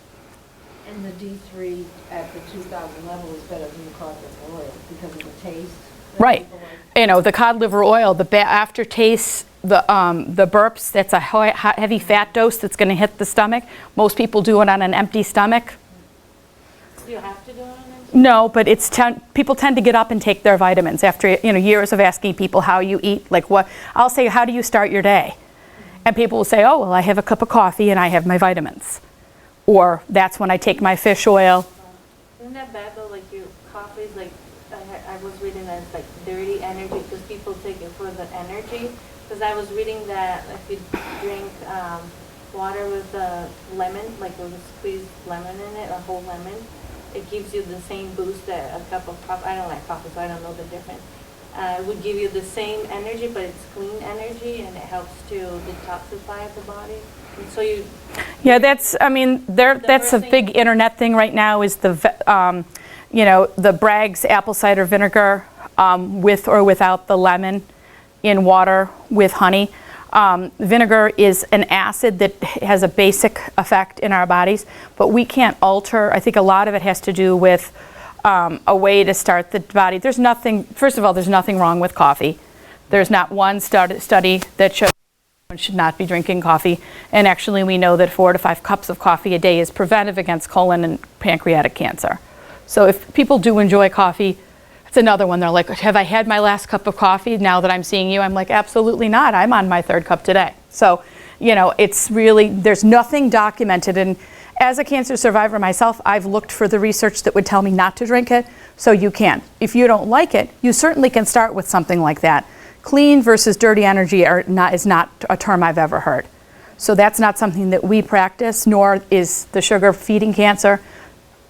and the D3 at the 2,000 level is better than the cod liver oil because of the taste. that Right. people like. You know, the cod liver oil, the aftertaste, the burps, that's a heavy fat dose that's going to hit the stomach. Most people do it on an empty stomach. Do you have to do it on empty? No, but people tend to get up and take their vitamins after years of asking people how you eat. Like what I'll say, how do you start your day? And people will say, oh, well, I have a cup of coffee and I have my vitamins. Or that's when I take my fish oil. Isn't that bad though? Like your coffee is like, I was reading that it's like dirty energy because people take it for the energy. Because I was reading that if you drink water with a lemon, like with a squeezed lemon in it, a whole lemon, it gives you the same boost that a cup of coffee. I don't like coffee, so I don't know the difference. It would give you the same energy, but it's clean energy, and it helps to detoxify the body. And so you, Yeah, that's a big internet thing right now is the Bragg's apple cider vinegar with or without the lemon in water with honey. Vinegar is an acid that has a basic effect in our bodies, but we can't alter. I think a lot of it has to do with a way to start the body. First of all, there's nothing wrong with coffee. There's not one study that shows One should not be drinking coffee. And actually, we know that 4 to 5 cups of coffee a day is preventive against colon and pancreatic cancer. So if people do enjoy coffee, it's another one. They're like, have I had my last cup of coffee now that I'm seeing you? I'm like, absolutely not. I'm on my 3rd cup today. So, it's really, there's nothing documented. And as a cancer survivor myself, I've looked for the research that would tell me not to drink it. So you can. If you don't like it, you certainly can start with something like that. Clean versus dirty energy is not a term I've ever heard. So that's not something that we practice, nor is the sugar feeding cancer,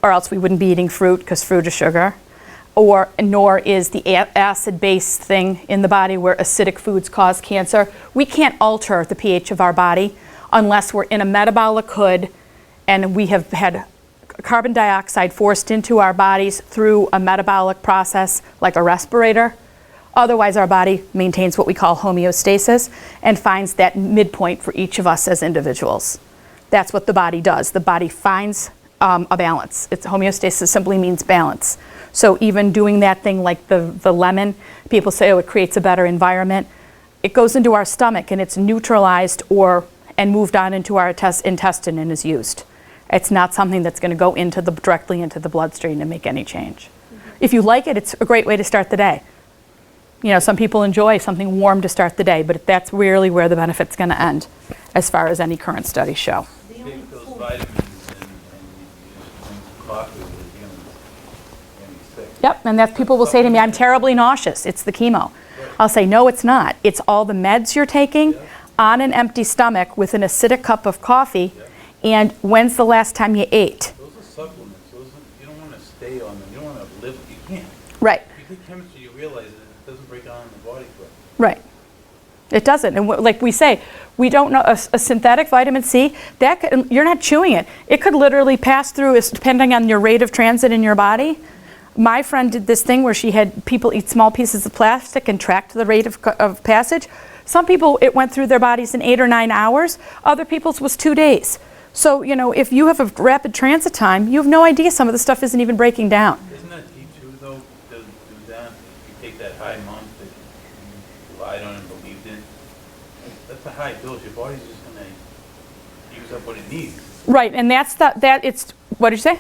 or else we wouldn't be eating fruit because fruit is sugar, nor is the acid-based thing in the body where acidic foods cause cancer. We can't alter the pH of our body unless we're in a metabolic hood and we have had carbon dioxide forced into our bodies through a metabolic process like a respirator. Otherwise, our body maintains what we call homeostasis and finds that midpoint for each of us as individuals. That's what the body does. The body finds a balance. Homeostasis simply means balance. So even doing that thing like the lemon, people say, oh, it creates a better environment. It goes into our stomach and it's neutralized and moved on into our intestine and is used. It's not something that's going to go directly into the bloodstream and make any change. If you like it, it's a great way to start the day. Some people enjoy something warm to start the day, but that's really where the benefit's going to end, as far as any current studies show. The only Take those food- vitamins and you just drink coffee with you and sick. Yep, and that's people will say to me, I'm terribly nauseous. It's the chemo. I'll say, no, it's not. It's all the meds you're taking on an empty stomach with an acidic cup of coffee. And when's the last time you ate? Those are supplements. You don't want to stay on them. You don't want to live. You can't. Right. If you take chemistry, you realize that it doesn't break down in the body quick. Right. It doesn't. And like we say, we don't know, a synthetic vitamin C, you're not chewing it. It could literally pass through, depending on your rate of transit in your body. My friend did this thing where she had people eat small pieces of plastic and tracked the rate of passage. Some people, it went through their bodies in 8 or 9 hours. Other people's was 2 days. So, if you have a rapid transit time, you have no idea some of the stuff isn't even breaking down. Isn't that T2 though? Does do that? If you take that high month that you lied on and believed in, that's a high dose. Your body's just going to use up what it needs. Right, and what did you say?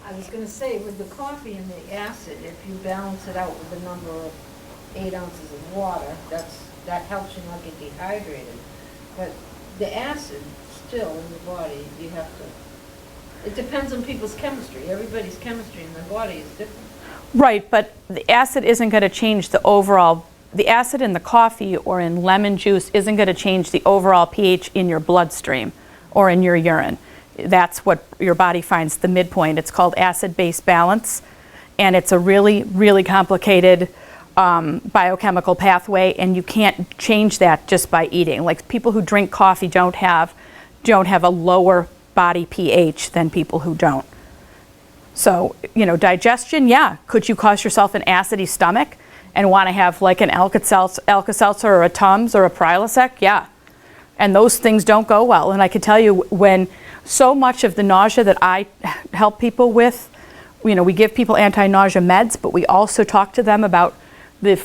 I was gonna say, with the coffee and the acid, if you balance it out with the number of 8 ounces of water, that helps you not get dehydrated. But the acid, still in the body, you have to, it depends on people's chemistry. Everybody's chemistry in their body is different. Right, but the acid isn't going to change the acid in the coffee or in lemon juice isn't going to change the overall pH in your bloodstream or in your urine. That's what your body finds the midpoint. It's called acid-base balance, and it's a really, really complicated biochemical pathway, and you can't change that just by eating. Like people who drink coffee don't have a lower body pH than people who don't. So, digestion, yeah. Could you cause yourself an acidy stomach and want to have like an Alka-Seltzer or a Tums or a Prilosec? Yeah. And those things don't go well. And I can tell you, when so much of the nausea that I help people with, we give people anti-nausea meds, but we also talk to them about the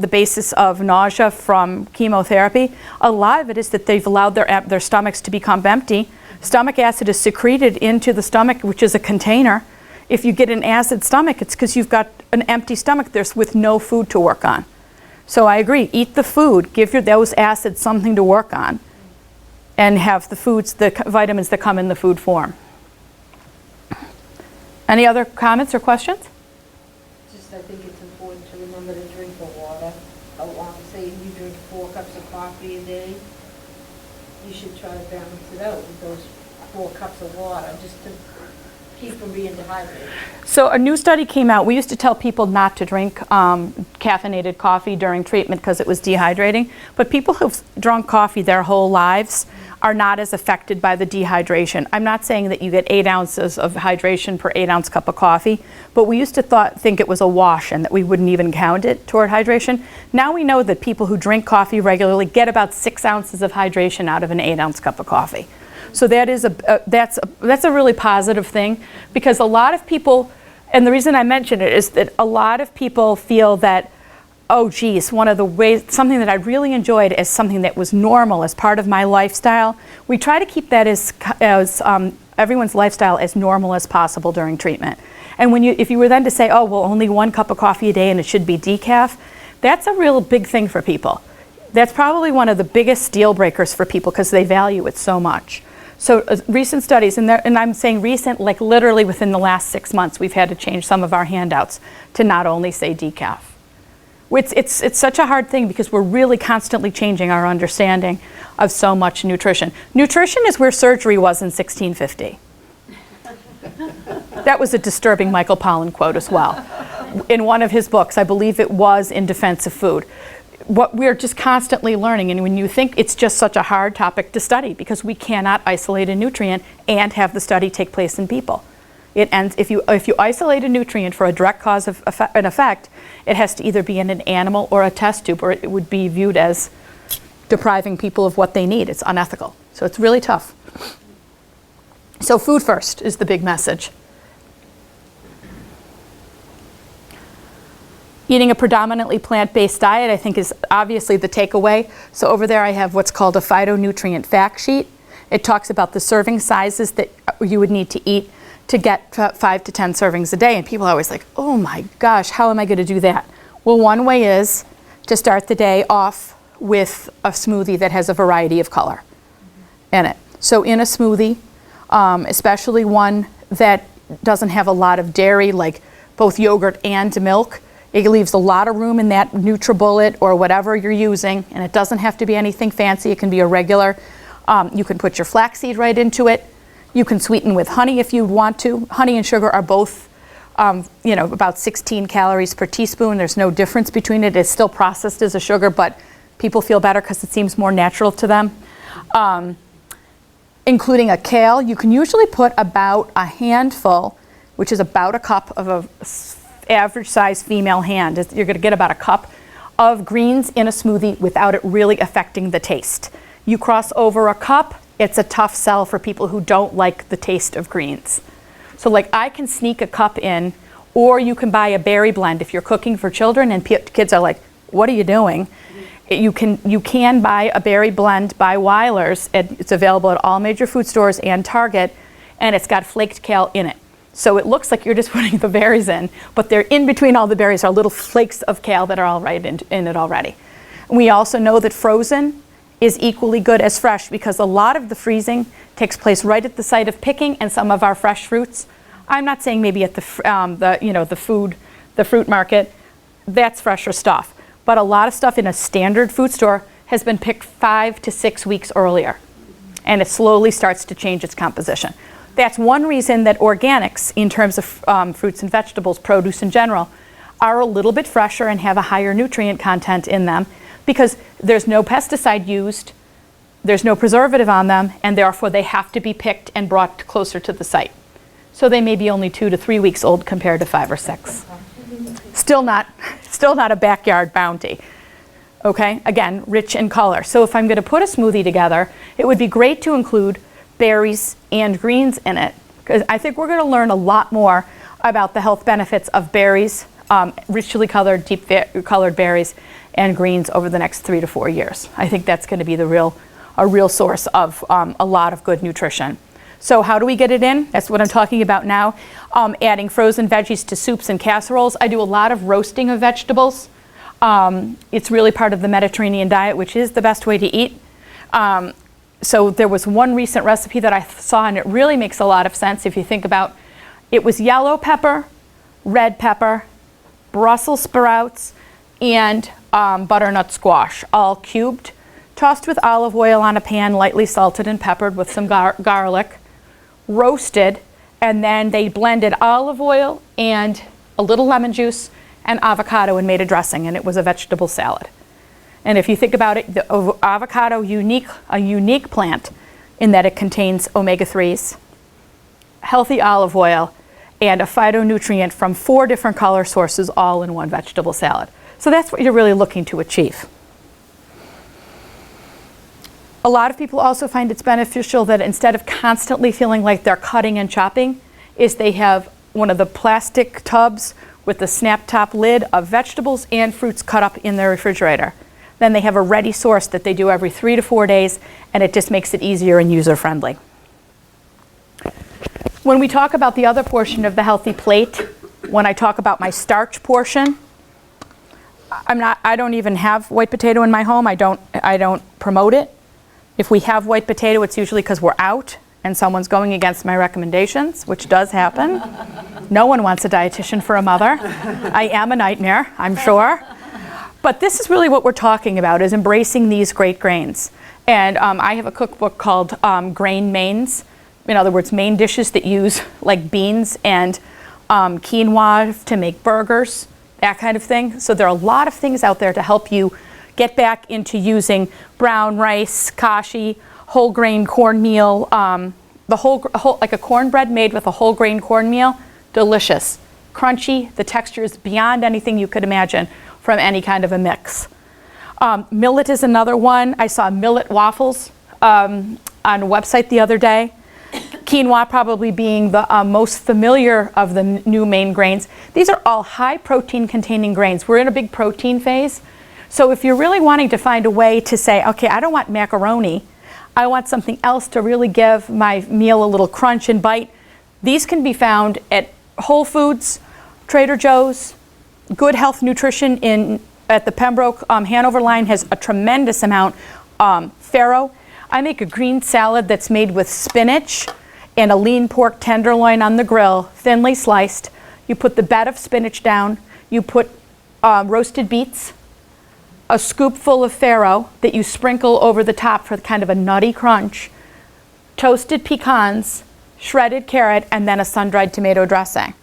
basis of nausea from chemotherapy. A lot of it is that they've allowed their stomachs to become empty. Stomach acid is secreted into the stomach, which is a container. If you get an acid stomach, it's because you've got an empty stomach with no food to work on. So I agree, eat the food, give those acids something to work on, and have the vitamins that come in the food form. Any other comments or questions? I think it's important to remember to drink the water. Say you drink 4 cups of coffee a day, you should try to balance it out with those 4 cups of water, just to keep from being dehydrated. So a new study came out. We used to tell people not to drink caffeinated coffee during treatment because it was dehydrating. But people who've drunk coffee their whole lives are not as affected by the dehydration. I'm not saying that you get 8 ounces of hydration per 8-ounce cup of coffee, but we used to think it was a wash and that we wouldn't even count it toward hydration. Now we know that people who drink coffee regularly get about 6 ounces of hydration out of an 8-ounce cup of coffee. So that is that's a really positive thing, because a lot of people, and the reason I mention it is that a lot of people feel that oh geez, one of the ways, something that I really enjoyed as something that was normal as part of my lifestyle. We try to keep that as everyone's lifestyle as normal as possible during treatment. And if you were then to say, oh, well, only 1 cup of coffee a day and it should be decaf, that's a real big thing for people. That's probably one of the biggest deal breakers for people because they value it so much. So recent studies, and I'm saying recent, like literally within the last 6 months, we've had to change some of our handouts to not only say decaf. It's such a hard thing because we're really constantly changing our understanding of so much nutrition. Nutrition is where surgery was in 1650. That was a disturbing Michael Pollan quote as well. In one of his books, I believe it was In Defense of Food. What we're just constantly learning, and when you think it's just such a hard topic to study because we cannot isolate a nutrient and have the study take place in people. It ends, if you isolate a nutrient for a direct cause of an effect, it has to either be in an animal or a test tube, or it would be viewed as depriving people of what they need. It's unethical. So it's really tough. So food first is the big message. Eating a predominantly plant-based diet, I think, is obviously the takeaway. So over there I have what's called a phytonutrient fact sheet. It talks about the serving sizes that you would need to eat to get 5 to 10 servings a day. And people are always like, oh my gosh, how am I going to do that? Well, one way is to start the day off with a smoothie that has a variety of color in it. So in a smoothie, especially one that doesn't have a lot of dairy, like both yogurt and milk, it leaves a lot of room in that NutriBullet or whatever you're using, and it doesn't have to be anything fancy. It can be a regular. You can put your flaxseed right into it. You can sweeten with honey if you want to. Honey and sugar are both, about 16 calories per teaspoon. There's no difference between it. It's still processed as a sugar, but people feel better because it seems more natural to them. Including a kale, you can usually put about a handful, which is about a cup of a average size female hand. You're going to get about a cup of greens in a smoothie without it really affecting the taste. You cross over a cup, it's a tough sell for people who don't like the taste of greens. So like I can sneak a cup in, or you can buy a berry blend if you're cooking for children and kids are like, what are you doing? You can buy a berry blend by Weiler's. It's available at all major food stores and Target, and it's got flaked kale in it. So it looks like you're just putting the berries in, but they're in between all the berries are little flakes of kale that are all right in it already. We also know that frozen is equally good as fresh because a lot of the freezing takes place right at the site of picking, and some of our fresh fruits, I'm not saying maybe at the fruit market, that's fresher stuff. But a lot of stuff in a standard food store has been picked 5 to 6 weeks earlier, and it slowly starts to change its composition. That's one reason that organics, in terms of fruits and vegetables, produce in general, are a little bit fresher and have a higher nutrient content in them because there's no pesticide used, there's no preservative on them, and therefore they have to be picked and brought closer to the site. So they may be only 2 to 3 weeks old compared to 5 or 6. Still not a backyard bounty. Okay, again, rich in color. So if I'm going to put a smoothie together, it would be great to include berries and greens in it, because I think we're going to learn a lot more about the health benefits of berries, richly colored, deep colored berries and greens over the next 3 to 4 years. I think that's going to be a real source of a lot of good nutrition. So how do we get it in? That's what I'm talking about now. Adding frozen veggies to soups and casseroles. I do a lot of roasting of vegetables. It's really part of the Mediterranean diet, which is the best way to eat. So there was one recent recipe that I saw, and it really makes a lot of sense if you think about it. Was yellow pepper, red pepper, Brussels sprouts, and butternut squash, all cubed, tossed with olive oil on a pan, lightly salted and peppered with some garlic, roasted, and then they blended olive oil and a little lemon juice and avocado and made a dressing, and it was a vegetable salad. And if you think about it, the avocado, a unique plant in that it contains omega-3s, healthy olive oil, and a phytonutrient from 4 different color sources all in one vegetable salad. So that's what you're really looking to achieve. A lot of people also find it's beneficial that instead of constantly feeling like they're cutting and chopping, is they have one of the plastic tubs with the snap top lid of vegetables and fruits cut up in their refrigerator. Then they have a ready source that they do every 3 to 4 days, and it just makes it easier and user-friendly. When we talk about the other portion of the healthy plate, when I talk about my starch portion, I don't even have white potato in my home. I don't promote it. If we have white potato, it's usually because we're out and someone's going against my recommendations, which does happen. No one wants a dietitian for a mother. I am a nightmare, I'm sure. But this is really what we're talking about, is embracing these great grains. And I have a cookbook called Grain Mains. In other words, main dishes that use like beans and quinoa to make burgers, that kind of thing. So there are a lot of things out there to help you get back into using brown rice, kashi, whole grain cornmeal, like a cornbread made with a whole grain cornmeal. Delicious, crunchy. The texture is beyond anything you could imagine from any kind of a mix. Millet is another one. I saw millet waffles on a website the other day. Quinoa probably being the most familiar of the new main grains. These are all high protein containing grains. We're in a big protein phase. So if you're really wanting to find a way to say, okay, I don't want macaroni, I want something else to really give my meal a little crunch and bite, these can be found at Whole Foods, Trader Joe's. Good Health Nutrition at the Pembroke Hanover line has a tremendous amount. Farro. I make a green salad that's made with spinach and a lean pork tenderloin on the grill, thinly sliced. You put the bed of spinach down. You put roasted beets, a scoopful of farro that you sprinkle over the top for kind of a nutty crunch, toasted pecans, shredded carrot, and then a sun-dried tomato dressing.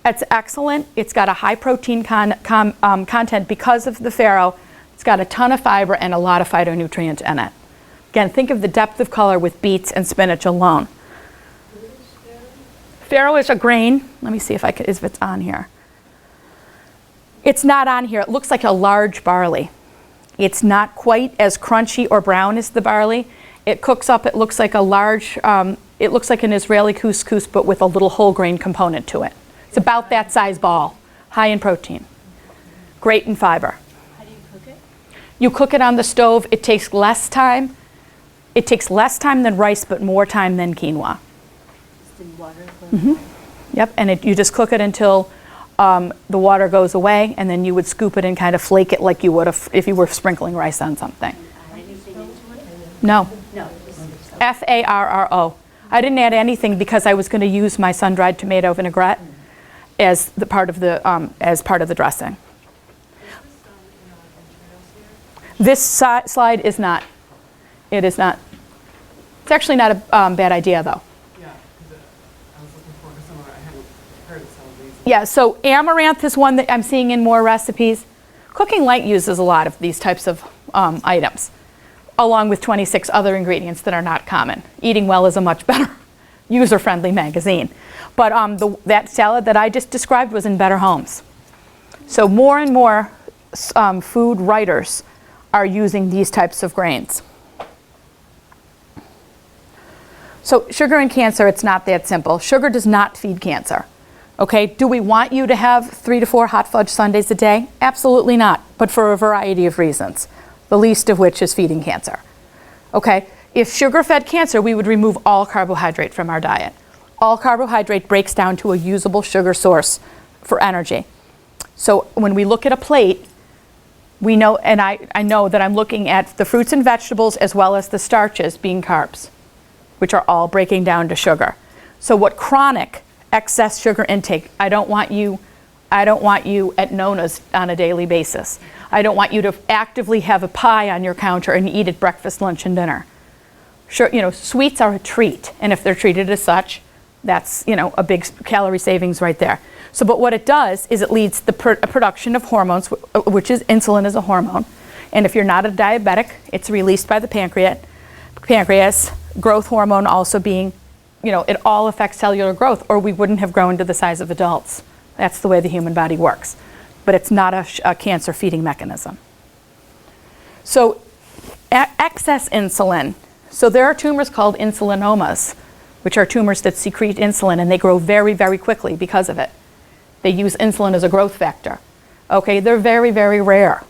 It's excellent. It's got a high protein content because of the farro. It's got a ton of fiber and a lot of phytonutrients in it. Again, think of the depth of color with beets and spinach alone. Farro is a grain. Let me see if it's on here. It's not on here. It looks like a large barley. It's not quite as crunchy or brown as the barley. It cooks up. It looks like a large. It looks like an Israeli couscous, but with a little whole grain component to it. It's about that size ball, high in protein, great in fiber. How do you cook it? You cook it on the stove. It takes less time. It takes less time than rice, but more time than quinoa. Just in water? Yep, and you just cook it until the water goes away, and then you would scoop it and kind of flake it like you would if you were sprinkling rice on something. Anything into it? No, No. Farro. I didn't add anything because I was going to use my sun-dried tomato vinaigrette as part of the dressing. This slide is not. It is not. It's actually not a bad idea, though. Yeah, because I was looking forward to someone, I hadn't heard of some of these. Yeah, so amaranth is one that I'm seeing in more recipes. Cooking Light uses a lot of these types of items, along with 26 other ingredients that are not common. Eating Well is a much better user-friendly magazine. But that salad that I just described was in Better Homes. So more and more food writers are using these types of grains. So sugar and cancer, it's not that simple. Sugar does not feed cancer. Okay, do we want you to have 3 to 4 hot fudge sundaes a day? Absolutely not, but for a variety of reasons, the least of which is feeding cancer. Okay, if sugar fed cancer, we would remove all carbohydrate from our diet. All carbohydrate breaks down to a usable sugar source for energy. So when we look at a plate, we know, and I know that I'm looking at the fruits and vegetables as well as the starches being carbs, which are all breaking down to sugar. So what chronic excess sugar intake, I don't want you at Nona's on a daily basis. I don't want you to actively have a pie on your counter and eat it breakfast, lunch, and dinner. Sure, sweets are a treat, and if they're treated as such, that's, a big calorie savings right there. So, but what it does is it leads the production of hormones, which is insulin is a hormone. And if you're not a diabetic, it's released by the pancreas, growth hormone also being, it all affects cellular growth, or we wouldn't have grown to the size of adults. That's the way the human body works. But it's not a cancer feeding mechanism. So excess insulin. So there are tumors called insulinomas, which are tumors that secrete insulin, and they grow very, very quickly because of it. They use insulin as a growth factor. Okay, they're very, very rare.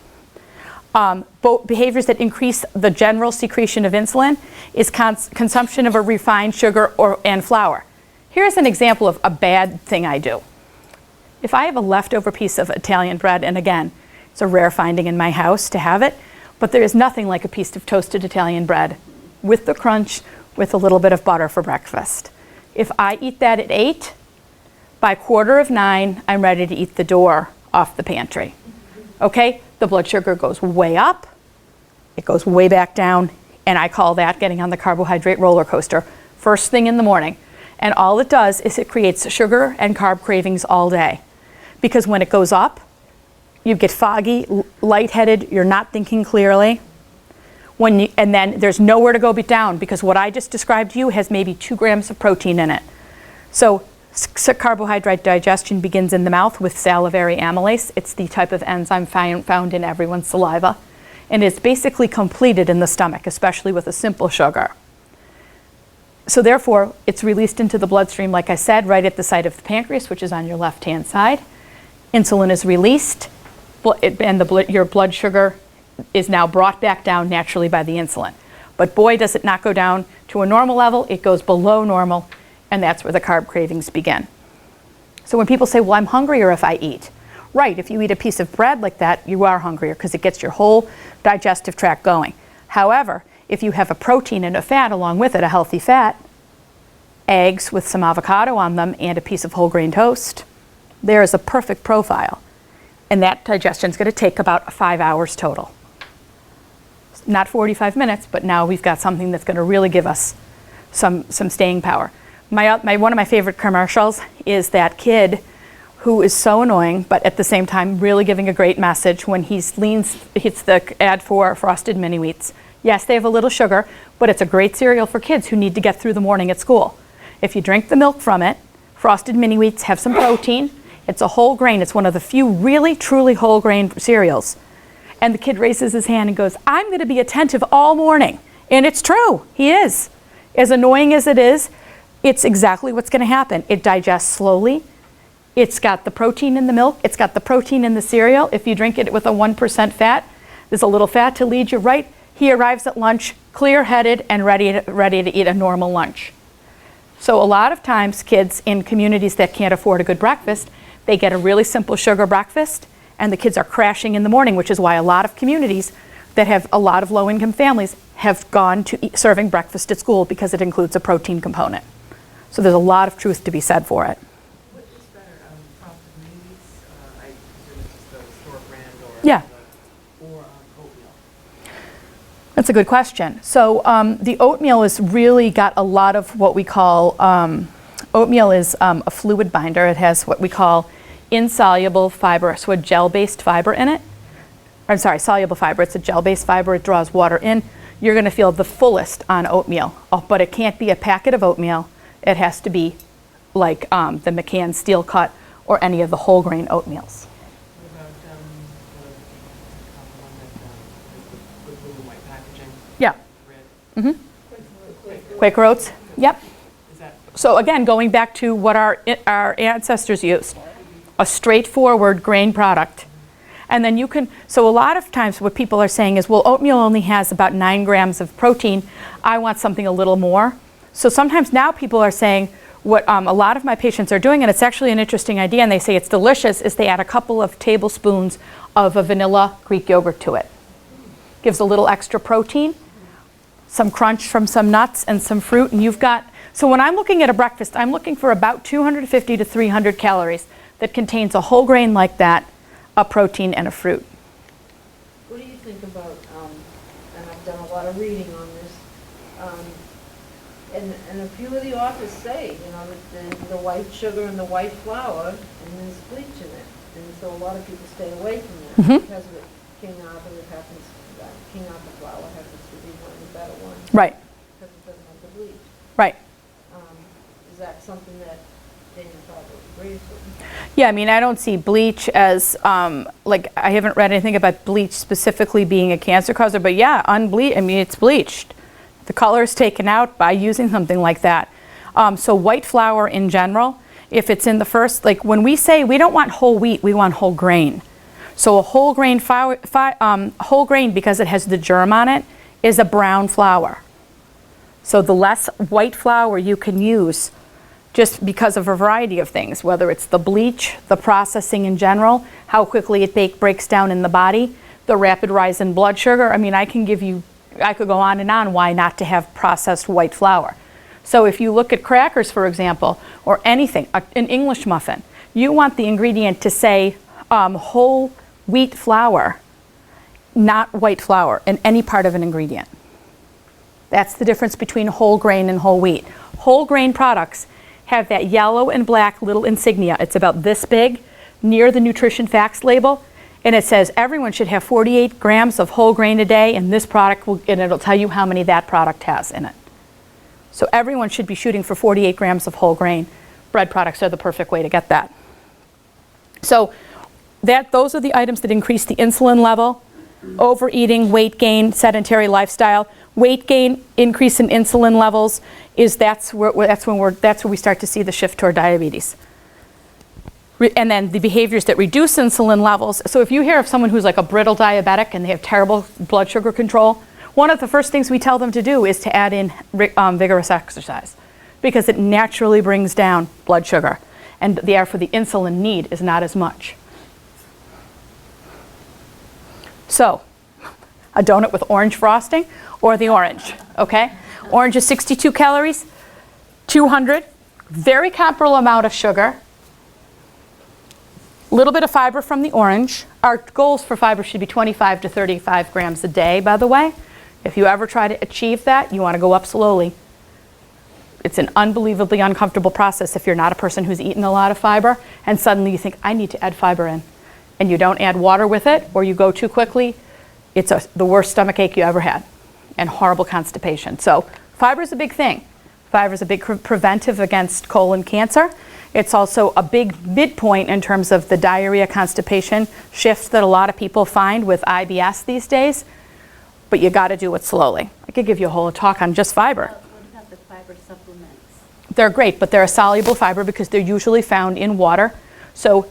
Behaviors that increase the general secretion of insulin is consumption of a refined sugar and flour. Here's an example of a bad thing I do. If I have a leftover piece of Italian bread, and again, it's a rare finding in my house to have it, but there is nothing like a piece of toasted Italian bread with the crunch, with a little bit of butter for breakfast. If I eat that at 8, by 8:45, I'm ready to eat the door off the pantry. Okay? The blood sugar goes way up, it goes way back down, and I call that getting on the carbohydrate roller coaster first thing in the morning. And all it does is it creates sugar and carb cravings all day. Because when it goes up, you get foggy, lightheaded, you're not thinking clearly. And then there's nowhere to go but down, because what I just described to you has maybe 2 grams of protein in it. So carbohydrate digestion begins in the mouth with salivary amylase. It's the type of enzyme found in everyone's saliva. And it's basically completed in the stomach, especially with a simple sugar. So therefore, it's released into the bloodstream, like I said, right at the site of the pancreas, which is on your left-hand side. Insulin is released, and your blood sugar is now brought back down naturally by the insulin. But boy, does it not go down to a normal level, it goes below normal, and that's where the carb cravings begin. So when people say, well, I'm hungrier if I eat. Right, if you eat a piece of bread like that, you are hungrier because it gets your whole digestive tract going. However, if you have a protein and a fat along with it, a healthy fat, eggs with some avocado on them and a piece of whole grain toast, there is a perfect profile. And that digestion is going to take about 5 hours total. Not 45 minutes, but now we've got something that's going to really give us some staying power. One of my favorite commercials is that kid who is so annoying, but at the same time really giving a great message when hits the ad for Frosted Mini Wheats. Yes, they have a little sugar, but it's a great cereal for kids who need to get through the morning at school. If you drink the milk from it, Frosted Mini Wheats have some protein. It's a whole grain. It's one of the few really, truly whole grain cereals. And the kid raises his hand and goes, I'm going to be attentive all morning. And it's true. He is. As annoying as it is, it's exactly what's going to happen. It digests slowly. It's got the protein in the milk. It's got the protein in the cereal. If you drink it with a 1% fat, there's a little fat to lead you right. He arrives at lunch clear-headed and ready to eat a normal lunch. So a lot of times kids in communities that can't afford a good breakfast, they get a really simple sugar breakfast, and the kids are crashing in the morning, which is why a lot of communities that have a lot of low-income families have gone to serving breakfast at school, because it includes a protein component. So there's a lot of truth to be said for it. What is better, Frosted Mini Wheats? I presume it's just the store brand, Yeah. Or oatmeal? That's a good question. So the oatmeal has really got a lot of what we call, oatmeal is a fluid binder. It has what we call insoluble fiber, so a gel-based fiber in it. I'm sorry, soluble fiber. It's a gel-based fiber. It draws water in. You're going to feel the fullest on oatmeal. Oh, but it can't be a packet of oatmeal. It has to be like the McCann Steel Cut or any of the whole grain oatmeals. What about the one that is the blue and white packaging? Yeah. Red? Mm-hmm. Quaker Oats. Yep. Is that So again, going back to what our ancestors used, a straightforward grain product. And then you can, so a lot of times what people are saying is, well, oatmeal only has about 9 grams of protein. I want something a little more. So sometimes now people are saying, what a lot of my patients are doing, and it's actually an interesting idea, and they say it's delicious, is they add a couple of tablespoons of a vanilla Greek yogurt to it. Gives a little extra protein, some crunch from some nuts and some fruit, and you've got, so when I'm looking at a breakfast, I'm looking for about 250 to 300 calories that contains a whole grain like that, a protein, and a fruit. What do you think about, and I've done a lot of reading on this, and a few of the authors say, that the white sugar and the white flour, and there's bleach in it. And so a lot of people stay away from that Mhm. because of it. King Arthur flour happens to be one of the better ones. Right, Because it doesn't have the bleach. right. Is that something that Daniel probably agrees with? Yeah, I mean, I don't see bleach as, like, I haven't read anything about bleach specifically being a cancer causer, but yeah, it's bleached. The color is taken out by using something like that. So white flour in general If it's in the first, like when we say we don't want whole wheat, we want whole grain. So a whole grain whole grain, because it has the germ on it, is a brown flour. So the less white flour you can use, just because of a variety of things, whether it's the bleach, the processing in general, how quickly it breaks down in the body, the rapid rise in blood sugar. I mean, I could go on and on why not to have processed white flour. So if you look at crackers, for example, or anything, an English muffin, you want the ingredient to say whole wheat flour, not white flour in any part of an ingredient. That's the difference between whole grain and whole wheat. Whole grain products have that yellow and black little insignia. It's about this big near the nutrition facts label, and it says everyone should have 48 grams of whole grain a day, and this product and it'll tell you how many that product has in it. So everyone should be shooting for 48 grams of whole grain. Bread products are the perfect way to get that. So those are the items that increase the insulin level: overeating, weight gain, sedentary lifestyle. Weight gain, increase in insulin levels, that's where we start to see the shift toward diabetes. And then the behaviors that reduce insulin levels. So if you hear of someone who's like a brittle diabetic and they have terrible blood sugar control, one of the first things we tell them to do is to add in vigorous exercise, because it naturally brings down blood sugar, and therefore the insulin need is not as much. So, a donut with orange frosting or the orange, okay? Orange is 62 calories, 200, very comparable amount of sugar, a little bit of fiber from the orange. Our goals for fiber should be 25 to 35 grams a day, by the way. If you ever try to achieve that, you want to go up slowly. It's an unbelievably uncomfortable process if you're not a person who's eaten a lot of fiber and suddenly you think, I need to add fiber in, and you don't add water with it, or you go too quickly. It's the worst stomach ache you ever had and horrible constipation. So fiber is a big thing. Fiber is a big preventive against colon cancer. It's also a big midpoint in terms of the diarrhea, constipation shift that a lot of people find with IBS these days, but you got to do it slowly. I could give you a whole talk on just fiber. What about the fiber supplements? They're great, but they're a soluble fiber because they're usually found in water. So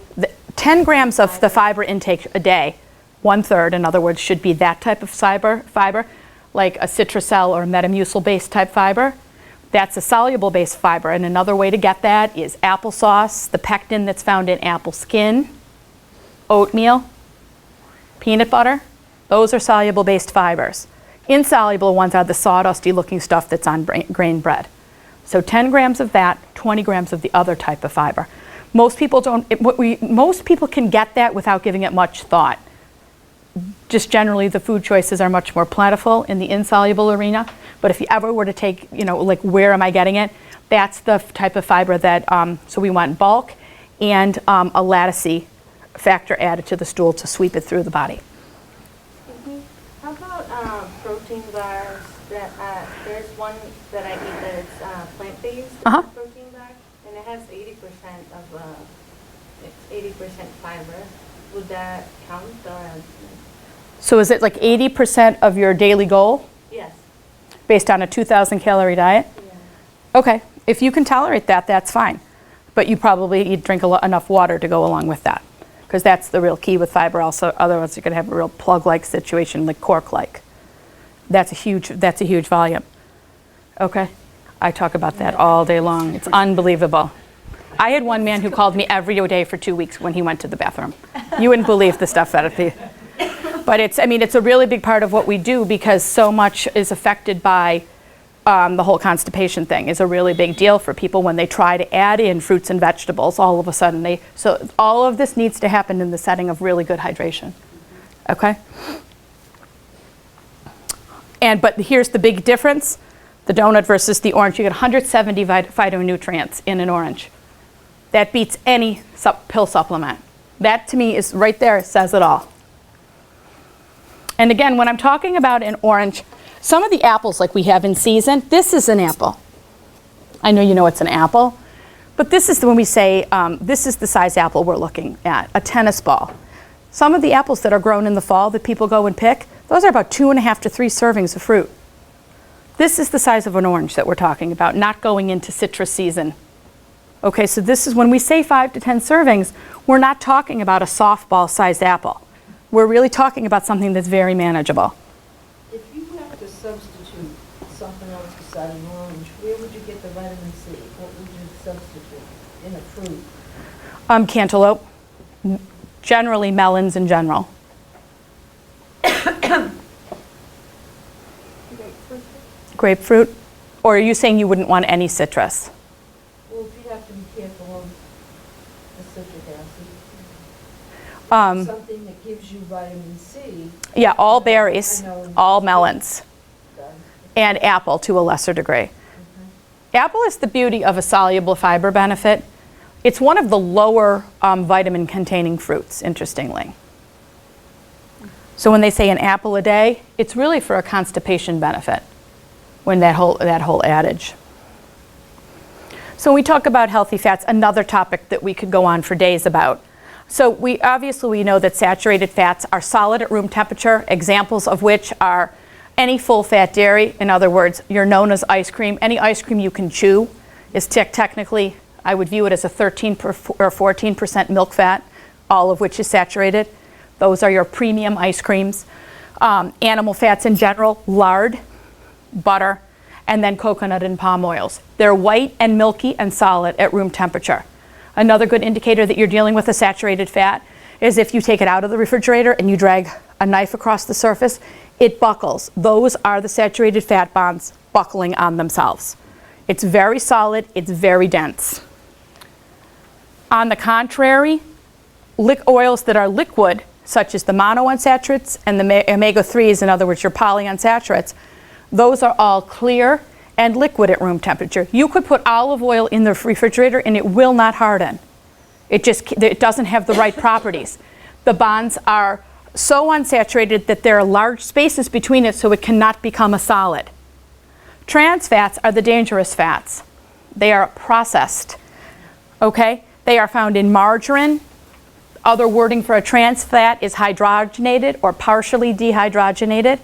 10 grams of the fiber intake a day, 1/3, in other words, should be that type of fiber, like a Citracell or Metamucil-based type fiber. That's a soluble-based fiber, and another way to get that is applesauce, the pectin that's found in apple skin, oatmeal, peanut butter. Those are soluble-based fibers. Insoluble ones are the sawdusty-looking stuff that's on grain bread. So 10 grams of that, 20 grams of the other type of fiber. Most people can get that without giving it much thought. Just generally, the food choices are much more plentiful in the insoluble arena. But if you ever were to take, like where am I getting it? That's the type of fiber that, so we want bulk and a lattice factor added to the stool to sweep it through the body. How about protein bars? There's one that I eat that's plant-based protein bar, and it has 80% of it's 80% fiber. Would that count? Or? So is it like 80% of your daily goal Yes. based on a 2,000 calorie diet? Yeah. Okay, if you can tolerate that, that's fine. But you drink enough water to go along with that, because that's the real key with fiber. Also, otherwise you're going to have a real plug-like situation, like cork-like. That's a huge volume. Okay, I talk about that all day long. It's unbelievable. I had one man who called me every day for 2 weeks when he went to the bathroom. You wouldn't believe the stuff that but it's a really big part of what we do, because so much is affected by the whole constipation thing. Is a really big deal for people when they try to add in fruits and vegetables. All of a sudden so all of this needs to happen in the setting of really good hydration. Okay? But here's the big difference, the donut versus the orange. You get 170 phytonutrients in an orange. That beats any pill supplement. That to me is right there, says it all. And again, when I'm talking about an orange, some of the apples like we have in season, this is an apple. I know you know it's an apple, but this is when we say, this is the size apple we're looking at, a tennis ball. Some of the apples that are grown in the fall that people go and pick, those are about 2.5 to 3 servings of fruit. This is the size of an orange that we're talking about, not going into citrus season. Okay, so this is when we say 5 to 10 servings, we're not talking about a softball-sized apple. We're really talking about something that's very manageable. If you have to substitute something else beside an orange, where would you get the vitamin C? What would you substitute in a fruit? Cantaloupe, generally melons in general. Grapefruit? Or are you saying you wouldn't want any citrus? Well, if you have to be careful of the citric acid, something that gives you vitamin C. Yeah, all berries, I know. all melons, does. and apple to a lesser degree. Apple is the beauty of a soluble fiber benefit. It's one of the lower vitamin-containing fruits, interestingly. So when they say an apple a day, it's really for a constipation benefit, when that whole adage. So when we talk about healthy fats, another topic that we could go on for days about. So we know that saturated fats are solid at room temperature, examples of which are any full-fat dairy. In other words, you're known as ice cream. Any ice cream you can chew is technically, I would view it as a 13 or 14% milk fat, all of which is saturated. Those are your premium ice creams. Animal fats in general, lard, butter, and then coconut and palm oils. They're white and milky and solid at room temperature. Another good indicator that you're dealing with a saturated fat is if you take it out of the refrigerator and you drag a knife across the surface, it buckles. Those are the saturated fat bonds buckling on themselves. It's very solid, it's very dense. On the contrary, oils that are liquid, such as the monounsaturates and the omega-3s, in other words, your polyunsaturates, those are all clear and liquid at room temperature. You could put olive oil in the refrigerator and it will not harden. It doesn't have the right properties. The bonds are so unsaturated that there are large spaces between it, so it cannot become a solid. Trans fats are the dangerous fats. They are processed, okay? They are found in margarine. Other wording for a trans fat is hydrogenated or partially dehydrogenated.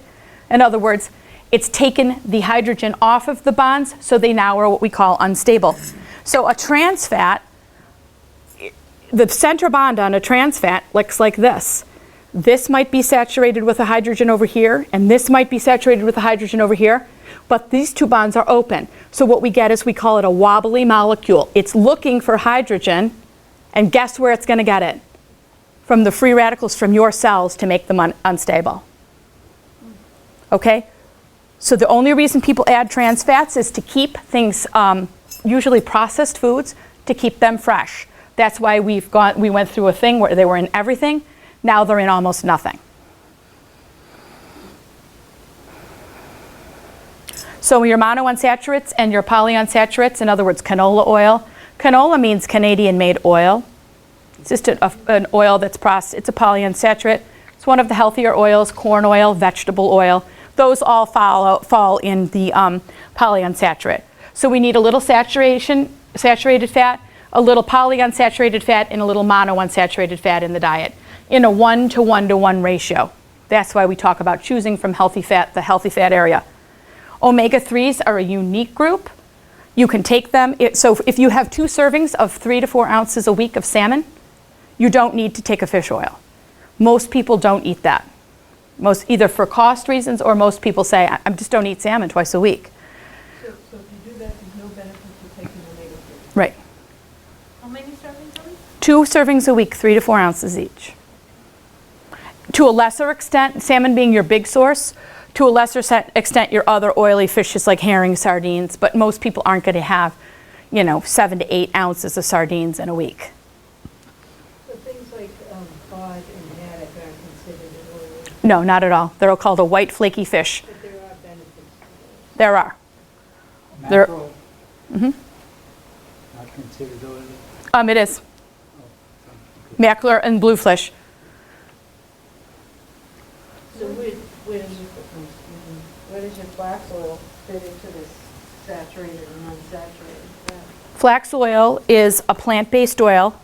In other words, it's taken the hydrogen off of the bonds, so they now are what we call unstable. So a trans fat, the center bond on a trans fat looks like this. This might be saturated with a hydrogen over here, and this might be saturated with a hydrogen over here, but these two bonds are open. So what we get is we call it a wobbly molecule. It's looking for hydrogen, and guess where it's going to get it? From the free radicals from your cells to make them unstable. Okay? So the only reason people add trans fats is to keep things, usually processed foods, to keep them fresh. That's why we went through a thing where they were in everything. Now they're in almost nothing. So your monounsaturates and your polyunsaturates, in other words, canola oil. Canola means Canadian-made oil. It's just an oil that's processed. It's a polyunsaturate. It's one of the healthier oils, corn oil, vegetable oil. Those all fall in the polyunsaturate. So we need a little saturated fat, a little polyunsaturated fat, and a little monounsaturated fat in the diet in a 1-to-1-to-1 ratio. That's why we talk about choosing from healthy fat, the healthy fat area. Omega-3s are a unique group. You can take them, so if you have 2 servings of 3 to 4 ounces a week of salmon, you don't need to take a fish oil. Most people don't eat that. Either for cost reasons, or most people say, I just don't eat salmon twice a week. So if you do that, there's no benefit to taking omega-3? Right. How many servings a week? 2 servings a week, 3 to 4 ounces each. To a lesser extent, salmon being your big source, to a lesser extent your other oily fishes like herring, sardines, but most people aren't going to have, 7 to 8 ounces of sardines in a week. So things like cod and haddock aren't considered an oil, No, not at all. They're called a white flaky fish. but there are benefits to There are. There- Mackerel, Mhm. not considered oily? It is. Mackerel and bluefish. those. So where does your flax oil fit into this saturated and unsaturated fat? Flax oil is a plant-based oil.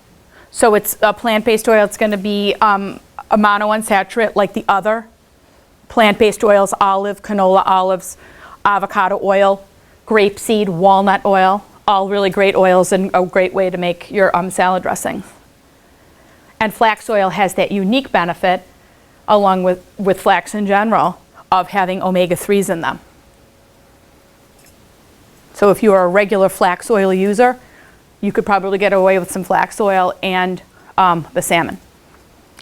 So it's a plant-based oil. It's going to be a monounsaturated like the other plant-based oils, olive, canola olives, avocado oil, grapeseed, walnut oil. all really great oils and a great way to make your salad dressing. And flax oil has that unique benefit, along with flax in general, of having omega-3s in them. So if you are a regular flax oil user, you could probably get away with some flax oil and the salmon.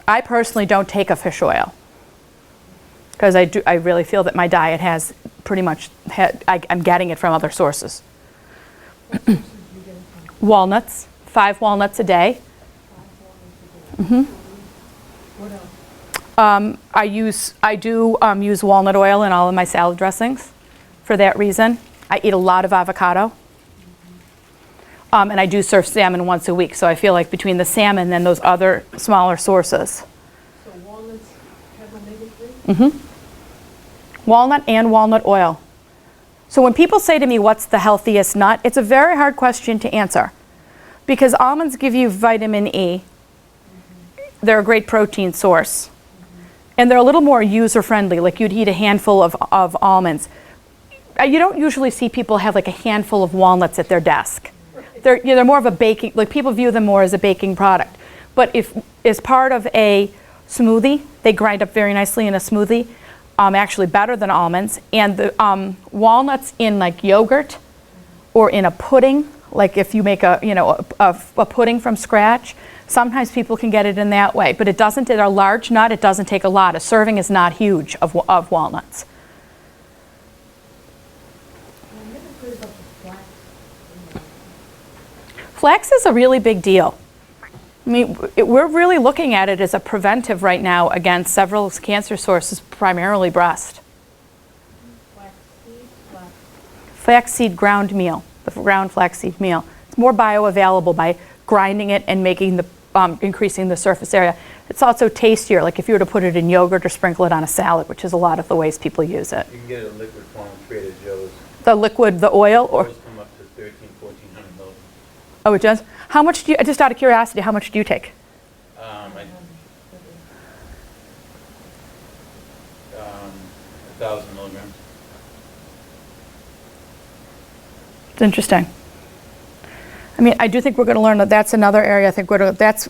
I personally don't take a fish oil because I really feel that my diet has pretty much, I'm getting it from other sources. Walnuts, 5 walnuts a day. What else? I do use walnut oil in all of my salad dressings for that reason. I eat a lot of avocado. And I do serve salmon once a week, so I feel like between the salmon and those other smaller sources. So walnuts have omega-3? Mm-hmm. Walnut and walnut oil. So when people say to me, what's the healthiest nut? It's a very hard question to answer because almonds give you vitamin E. They're a great protein source. And they're a little more user-friendly, like you'd eat a handful of almonds. You don't usually see people have like a handful of walnuts at their desk. They're more of a baking, like people view them more as a baking product. But if as part of a smoothie, they grind up very nicely in a smoothie, actually better than almonds. And the walnuts in like yogurt or in a pudding, like if you make a pudding from scratch, sometimes people can get it in that way. But it doesn't, at a large nut, it doesn't take a lot. A serving is not huge of walnuts. I never heard about the flax. Flax is a really big deal. I mean, we're really looking at it as a preventive right now against several cancer sources, primarily breast. Flaxseed ground meal, the ground flaxseed meal. It's more bioavailable by grinding it and making increasing the surface area. It's also tastier, like if you were to put it in yogurt or sprinkle it on a salad, which is a lot of the ways people use it. You can get it in liquid form at Trader Joe's. The liquid, the oil, or? Oils come up to 1,400 milligrams. Oh, it does? How much do you, just out of curiosity, how much do you take? 1,000 milligrams. It's interesting. I mean, I do think we're going to learn that that's another area. I think that's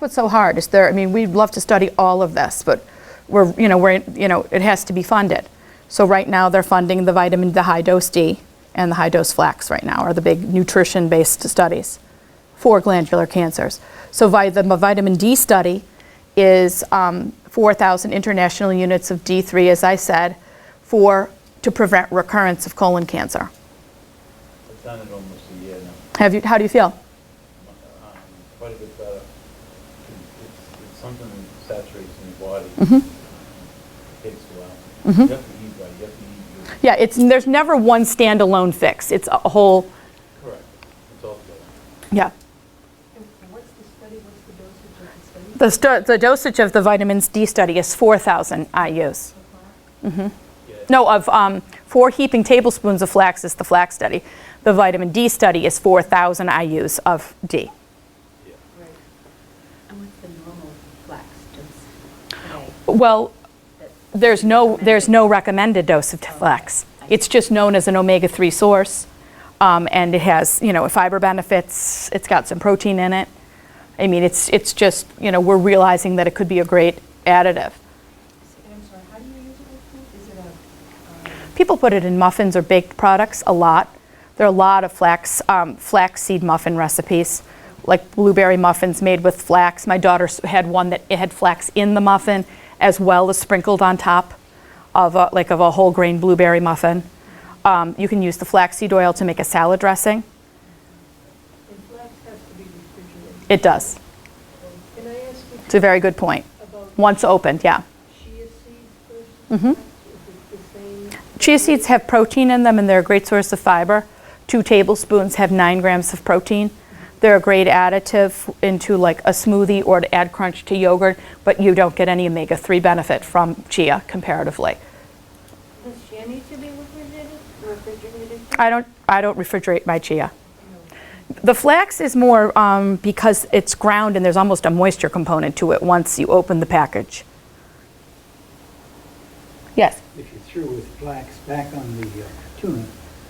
what's so hard. Is there? I mean, we'd love to study all of this, but it has to be funded. So right now they're funding the high dose D and the high dose flax right now are the big nutrition-based studies for glandular cancers. So the vitamin D study is 4,000 international units of D3, as I said, to prevent recurrence of colon cancer. I've done it almost a year now. How do you feel? Quite a bit better. It's something that saturates in your body. Mm-hmm. It takes a while. Mm-hmm. You have to eat right. You have to eat good. Yeah, there's never one standalone fix. It's a whole. Correct. It's all together. Yeah. And what's the study? What's the dosage of the study? The dosage of the vitamin D study is 4,000 IUs. Mm-hmm. Yeah. No, of 4 heaping tablespoons of flax is the flax study. The vitamin D study is 4,000 IUs of D. Yeah. Right. And what's the normal flax dose today? Well, there's no recommended dose of flax. It's just known as an omega-3 source, and it has fiber benefits. It's got some protein in it. I mean, it's just we're realizing that it could be a great additive. I'm sorry, how do you use it with food? Is it People put it in muffins or baked products a lot. There are a lot of flaxseed muffin recipes, like blueberry muffins made with flax. My daughter had one that it had flax in the muffin as well as sprinkled on top of a whole grain blueberry muffin. You can use the flaxseed oil to make a salad dressing. and flax has to be refrigerated? It does. Can I ask you It's a very good point. about Once opened, yeah. chia seeds versus Mhm. flax? Is it the same? Chia seeds have protein in them and they're a great source of fiber. 2 tablespoons have 9 grams of protein. They're a great additive into like a smoothie or to add crunch to yogurt, but you don't get any omega-3 benefit from chia comparatively. Does chia need to be refrigerated? I don't refrigerate my chia. The flax is more because it's ground and there's almost a moisture component to it once you open the package. Yes. If you threw with flax back on the tuna,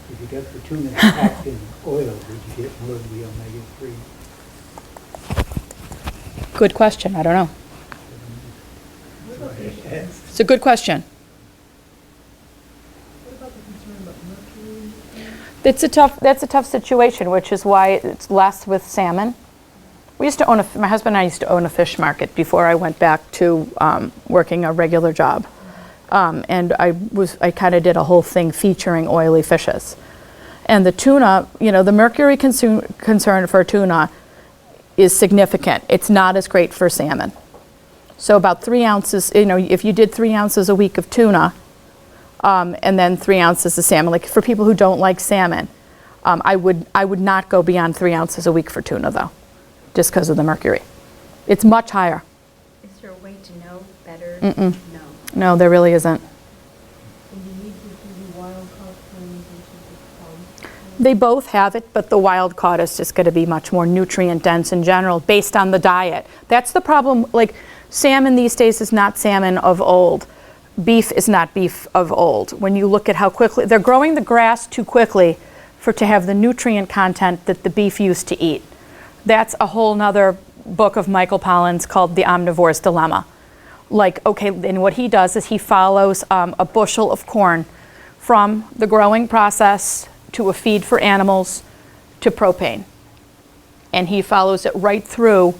If you got the tuna packed in oil, did you get more of the omega-3? Good question, I don't know. So I asked. It's a good question. What about the concern about mercury? That's a tough situation, which is why it's less with salmon. We used to own my husband and I used to own a fish market before I went back to working a regular job. And I kind of did a whole thing featuring oily fishes. And the tuna, the mercury concern for tuna is significant. It's not as great for salmon. So about 3 ounces, if you did 3 ounces a week of tuna, and then 3 ounces of salmon, like for people who don't like salmon, I would not go beyond 3 ounces a week for tuna though, just because of the mercury. It's much higher. Is there a way to know better? Mm-mm. No. No, there really isn't. And you need to do the wild caught claims versus the farm. They both have it, but the wild caught is just going to be much more nutrient dense in general based on the diet. That's the problem. Like salmon these days is not salmon of old. Beef is not beef of old. When you look at how quickly they're growing the grass too quickly to have the nutrient content that the beef used to eat. That's a whole nother book of Michael Pollan's called The Omnivore's Dilemma. And what he does is he follows a bushel of corn from the growing process to a feed for animals to propane. And he follows it right through,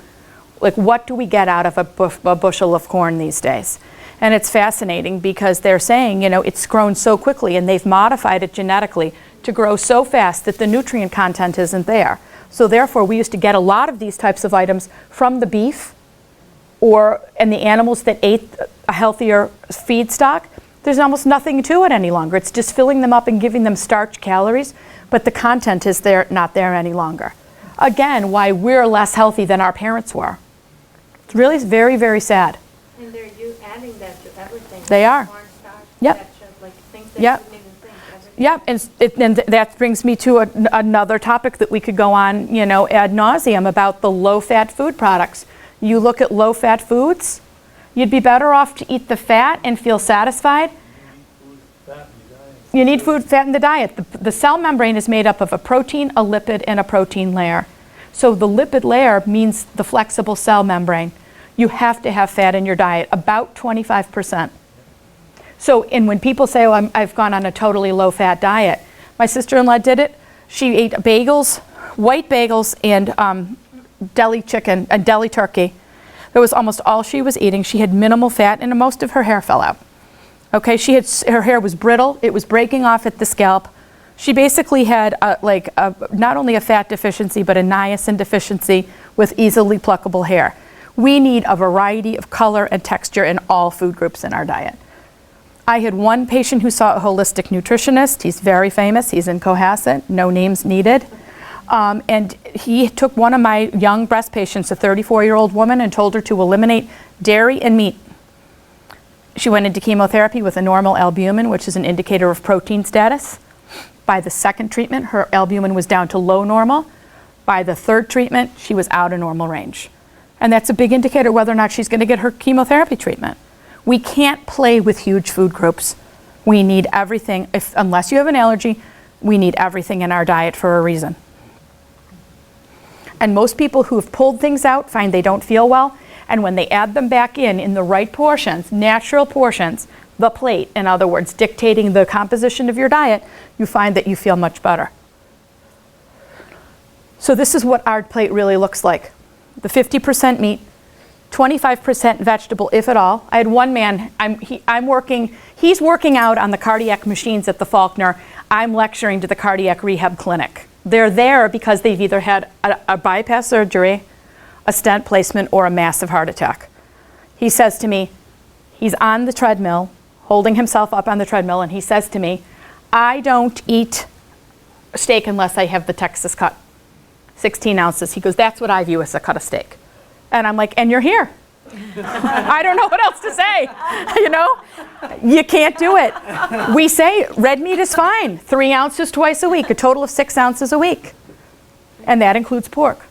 what do we get out of a bushel of corn these days? And it's fascinating because they're saying, it's grown so quickly and they've modified it genetically to grow so fast that the nutrient content isn't there. So therefore, we used to get a lot of these types of items from the beef and the animals that ate a healthier feedstock. There's almost nothing to it any longer. It's just filling them up and giving them starch calories, but the content is not there any longer. Again, why we're less healthy than our parents were. It's really very, very sad. And they're adding that to everything. They are. Cornstarch, Yep. ketchup, things that Yep. you didn't even think. Everything. Yeah, and that brings me to another topic that we could go on, ad nauseum about the low-fat food products. You look at low-fat foods, you'd be better off to eat the fat and feel satisfied. You need food, fat in the diet. The cell membrane is made up of a protein, a lipid, and a protein layer. So the lipid layer means the flexible cell membrane. You have to have fat in your diet, about 25%. So, and when people say, oh, I've gone on a totally low-fat diet, my sister-in-law did it. She ate bagels, white bagels, and deli chicken and deli turkey. That was almost all she was eating. She had minimal fat, and most of her hair fell out. Okay, her hair was brittle. It was breaking off at the scalp. She basically had not only a fat deficiency, but a niacin deficiency with easily pluckable hair. We need a variety of color and texture in all food groups in our diet. I had one patient who saw a holistic nutritionist. He's very famous. He's in Cohasset, no names needed. And he took one of my young breast patients, a 34-year-old woman, and told her to eliminate dairy and meat. She went into chemotherapy with a normal albumin, which is an indicator of protein status. By the second treatment, her albumin was down to low normal. By the third treatment, she was out of normal range. And that's a big indicator whether or not she's going to get her chemotherapy treatment. We can't play with huge food groups. We need everything. Unless you have an allergy, we need everything in our diet for a reason. And most people who have pulled things out find they don't feel well. And when they add them back in the right portions, natural portions, the plate, in other words, dictating the composition of your diet, you find that you feel much better. So this is what our plate really looks like. The 50% meat, 25% vegetable, if at all. I had one man, he's working out on the cardiac machines at the Faulkner. I'm lecturing to the cardiac rehab clinic. They're there because they've either had a bypass surgery, a stent placement, or a massive heart attack. He says to me, he's on the treadmill, holding himself up on the treadmill, and he says to me, I don't eat steak unless I have the Texas cut, 16 ounces. He goes, that's what I view as a cut of steak. And I'm like, and you're here. I don't know what else to say. You can't do it. We say red meat is fine, 3 ounces twice a week, a total of 6 ounces a week. And that includes pork,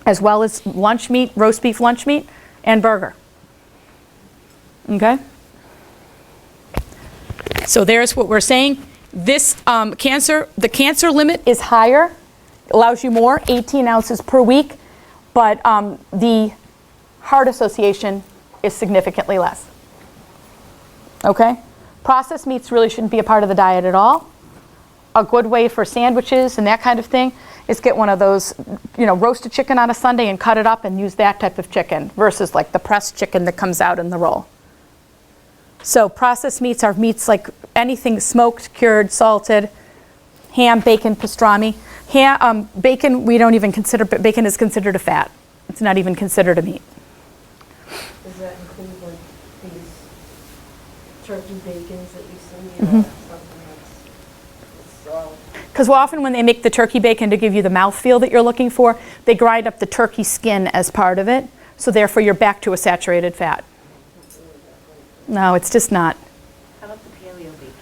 as well as lunch meat, roast beef lunch meat, and burger. Okay? So there's what we're saying. This the cancer limit is higher, allows you more, 18 ounces per week, but the heart association is significantly less. Okay? Processed meats really shouldn't be a part of the diet at all. A good way for sandwiches and that kind of thing is get one of those, roasted chicken on a Sunday and cut it up and use that type of chicken versus like the pressed chicken that comes out in the roll. So processed meats are meats like anything smoked, cured, salted, ham, bacon, pastrami. Bacon, we don't even consider, bacon is considered a fat. It's not even considered a meat. Does that include like these turkey bacons that you see, Mm-hmm. something that's all? Because often when they make the turkey bacon to give you the mouthfeel that you're looking for, they grind up the turkey skin as part of it. So therefore you're back to a saturated fat. No, it's just not. How about the paleo bacon?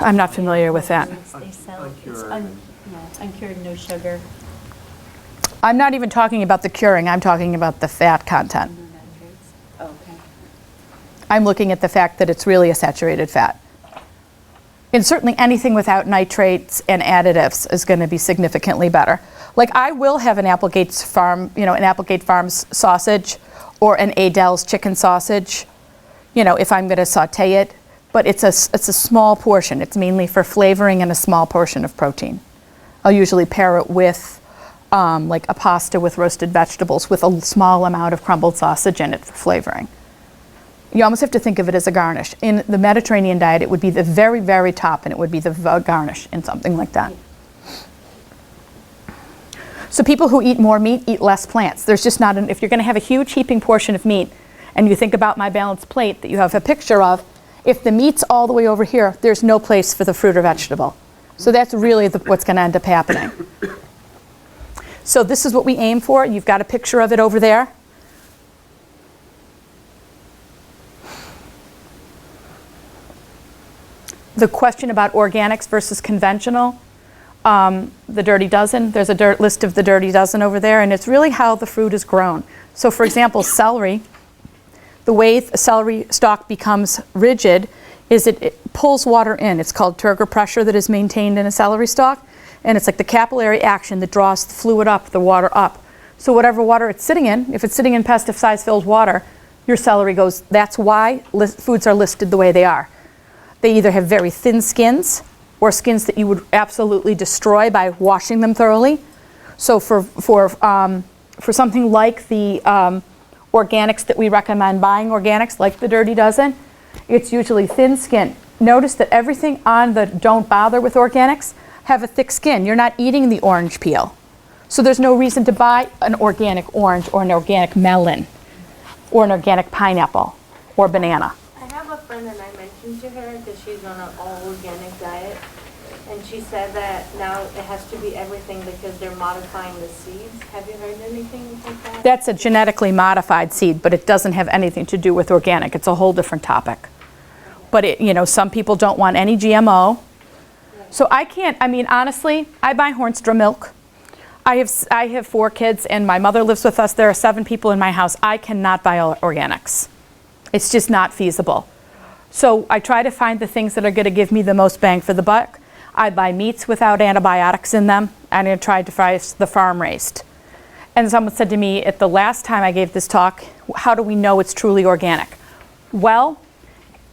I'm not familiar with that. They sell, it's Uncured. uncured, no sugar. I'm not even talking about the curing, I'm talking about the fat content. No nitrates. Oh, okay. I'm looking at the fact that it's really a saturated fat. And certainly anything without nitrates and additives is going to be significantly better. Like I will have an Applegate Farms sausage or an Adele's chicken sausage, if I'm going to saute it, but it's a small portion. It's mainly for flavoring and a small portion of protein. I'll usually pair it with like a pasta with roasted vegetables with a small amount of crumbled sausage in it for flavoring. You almost have to think of it as a garnish. In the Mediterranean diet, it would be the very, very top, and it would be the garnish in something like that. So people who eat more meat eat less plants. There's just not, if you're going to have a huge heaping portion of meat, and you think about my balanced plate that you have a picture of, if the meat's all the way over here, there's no place for the fruit or vegetable. So that's really what's going to end up happening. So this is what we aim for. You've got a picture of it over there. The question about organics versus conventional, the Dirty Dozen, there's a list of the Dirty Dozen over there, and it's really how the fruit is grown. So for example, celery, the way the celery stalk becomes rigid is it pulls water in. It's called turgor pressure that is maintained in a celery stalk, and it's like the capillary action that draws the fluid up, the water up. So whatever water it's sitting in, if it's sitting in pesticide-filled water, your celery goes, that's why foods are listed the way they are. They either have very thin skins or skins that you would absolutely destroy by washing them thoroughly. So for something like the organics that we recommend buying, organics like the Dirty Dozen, it's usually thin skin. Notice that everything on the don't bother with organics have a thick skin. You're not eating the orange peel. So there's no reason to buy an organic orange or an organic melon or an organic pineapple or banana. I have a friend and I mentioned to her that she's on an all-organic diet, and she said that now it has to be everything because they're modifying the seeds. Have you heard anything like that? That's a genetically modified seed, but it doesn't have anything to do with organic. It's a whole different topic. But some people don't want any GMO. So honestly, I buy Hornstra milk. I have 4 kids and my mother lives with us. There are 7 people in my house. I cannot buy organics. It's just not feasible. So I try to find the things that are going to give me the most bang for the buck. I buy meats without antibiotics in them, and I tried to fry the farm raised. And someone said to me at the last time I gave this talk, how do we know it's truly organic? Well,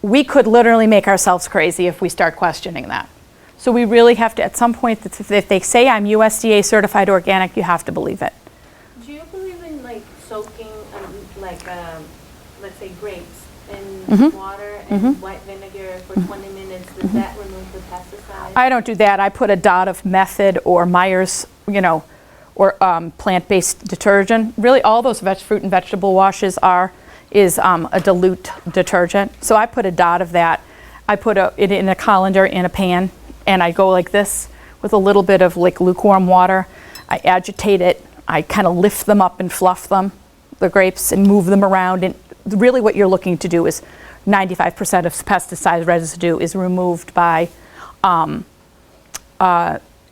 we could literally make ourselves crazy if we start questioning that. So we really have to, at some point, if they say I'm USDA certified organic, you have to believe it. Do you believe in like soaking, let's say grapes in Mhm. water and white vinegar for 20 minutes? Does that remove the pesticides? I don't do that. I put a dot of Method or Myers, or plant-based detergent. Really, all those fruit and vegetable washes is a dilute detergent. So I put a dot of that. I put it in a colander in a pan, and I go like this with a little bit of like lukewarm water. I agitate it. I kind of lift them up and fluff them, the grapes, and move them around. And really what you're looking to do is 95% of pesticide residue is removed by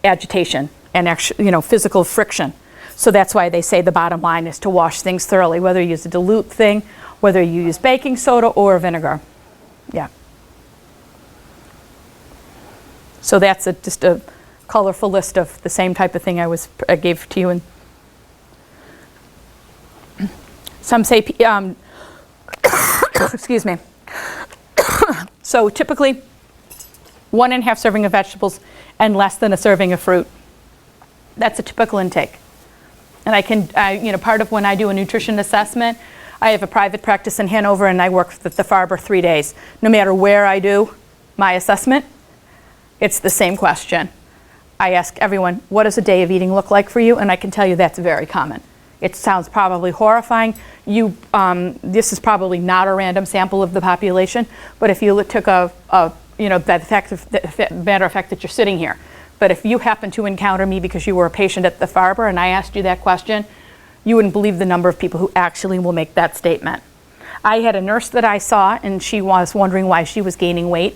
agitation and actually, physical friction. So that's why they say the bottom line is to wash things thoroughly, whether you use a dilute thing, whether you use baking soda or vinegar. Yeah. So that's just a colorful list of the same type of thing I gave to you. And some say, excuse me. So typically, 1.5 serving of vegetables and less than a serving of fruit. That's a typical intake. And part of when I do a nutrition assessment, I have a private practice in Hanover and I work with the Farber 3 days. No matter where I do my assessment, it's the same question. I ask everyone, what does a day of eating look like for you? And I can tell you that's very common. It sounds probably horrifying. This is probably not a random sample of the population, but if you took the matter of fact that you're sitting here, but if you happen to encounter me because you were a patient at the Farber and I asked you that question, you wouldn't believe the number of people who actually will make that statement. I had a nurse that I saw and she was wondering why she was gaining weight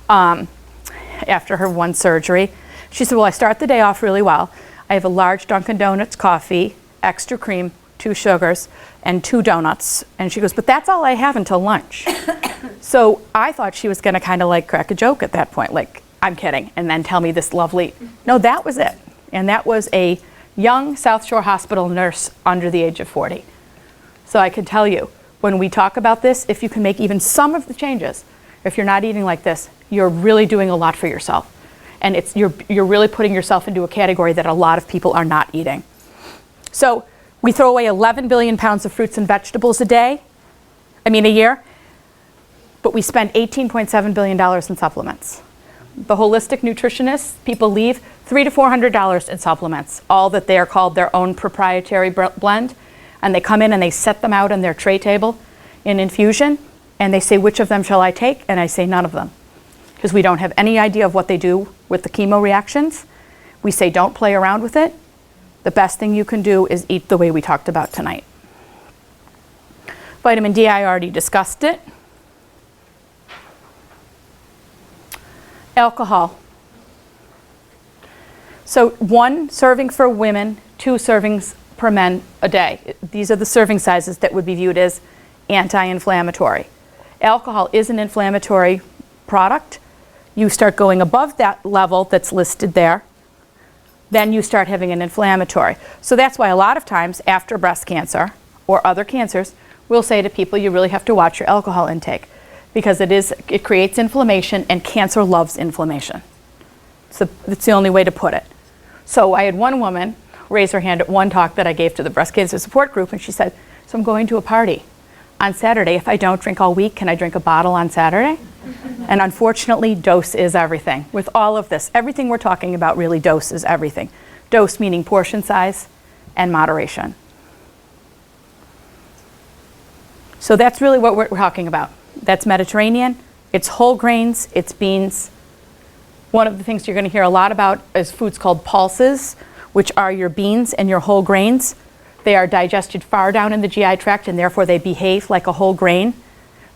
after her one surgery. She said, well, I start the day off really well. I have a large Dunkin' Donuts coffee, extra cream, 2 sugars, and 2 donuts. And she goes, but that's all I have until lunch. So I thought she was going to kind of like crack a joke at that point, like, I'm kidding, and then tell me this lovely. No, that was it. And that was a young South Shore Hospital nurse under the age of 40. So I can tell you, when we talk about this, if you can make even some of the changes, if you're not eating like this, you're really doing a lot for yourself. And you're really putting yourself into a category that a lot of people are not eating. So we throw away 11 billion pounds of fruits and vegetables a year, but we spend $18.7 billion in supplements. The holistic nutritionists, people leave $300 to $400 in supplements, all that they are called their own proprietary blend, and they come in and they set them out on their tray table in infusion, and they say, which of them shall I take? And I say, none of them, because we don't have any idea of what they do with the chemo reactions. We say, don't play around with it. The best thing you can do is eat the way we talked about tonight. Vitamin D, I already discussed it. Alcohol. So 1 serving for women, 2 servings per men a day. These are the serving sizes that would be viewed as anti-inflammatory. Alcohol is an inflammatory product. You start going above that level that's listed there, then you start having an inflammatory. So that's why a lot of times after breast cancer or other cancers, we'll say to people, you really have to watch your alcohol intake, because it creates inflammation, and cancer loves inflammation. So that's the only way to put it. So I had one woman raise her hand at one talk that I gave to the breast cancer support group, and she said, so I'm going to a party on Saturday. If I don't drink all week, can I drink a bottle on Saturday? And unfortunately, dose is everything. With all of this, everything we're talking about, really, dose is everything. Dose meaning portion size and moderation. So that's really what we're talking about. That's Mediterranean, it's whole grains, it's beans. One of the things you're going to hear a lot about is foods called pulses, which are your beans and your whole grains. They are digested far down in the GI tract, and therefore they behave like a whole grain.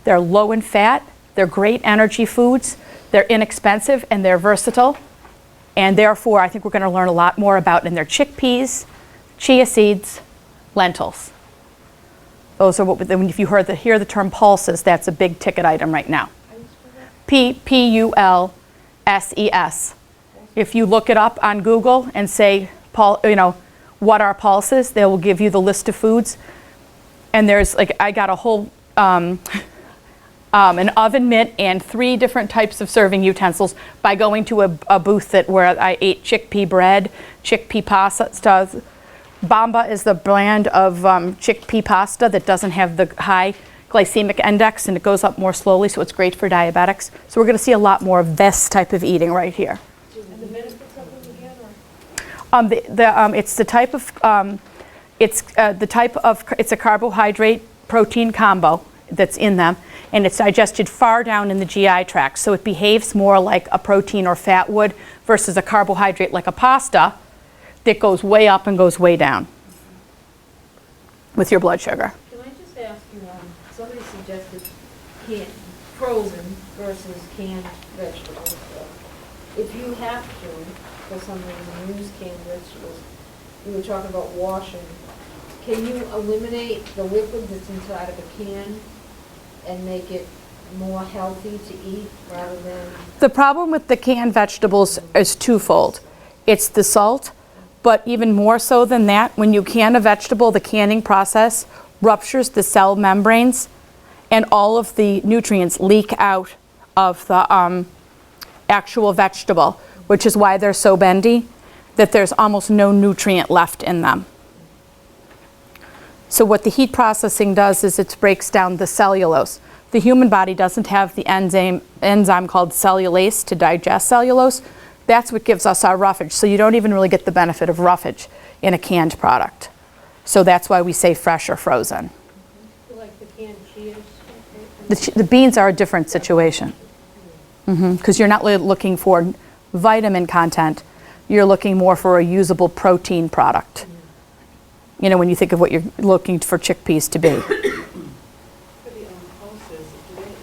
They're low in fat, they're great energy foods, they're inexpensive, and they're versatile. And therefore, I think we're going to learn a lot more about in their chickpeas, chia seeds, lentils. Those are when if you hear the term pulses, that's a big ticket item right now. Pulses. If you look it up on Google and say, what are pulses, they will give you the list of foods. And there's I got a whole an oven mitt and 3 different types of serving utensils by going to a booth where I ate chickpea bread, chickpea pasta. Bamba is the brand of chickpea pasta that doesn't have the high glycemic index, and it goes up more slowly, so it's great for diabetics. So we're going to see a lot more of this type of eating right here. And the benefits of them again, or? It's it's a carbohydrate protein combo that's in them, and it's digested far down in the GI tract, so it behaves more like a protein or fat would versus a carbohydrate like a pasta that goes way up and goes way down with your blood sugar. Can I just ask you, somebody suggested frozen versus canned vegetables. If you have to, for some reason, use canned vegetables, you were talking about washing, can you eliminate the liquid that's inside of a can and make it more healthy to eat rather than, The problem with the canned vegetables is twofold. It's the salt, but even more so than that, when you can a vegetable, the canning process ruptures the cell membranes and all of the nutrients leak out of the actual vegetable, which is why they're so bendy, that there's almost no nutrient left in them. So what the heat processing does is it breaks down the cellulose. The human body doesn't have the enzyme called cellulase to digest cellulose. That's what gives us our roughage. So you don't even really get the benefit of roughage in a canned product. So that's why we say fresh or frozen. like the canned Cheetos. The beans are a different situation. Because you're not looking for vitamin content. You're looking more for a usable protein product. You know, when you think of what you're looking for chickpeas to be. For the pulses,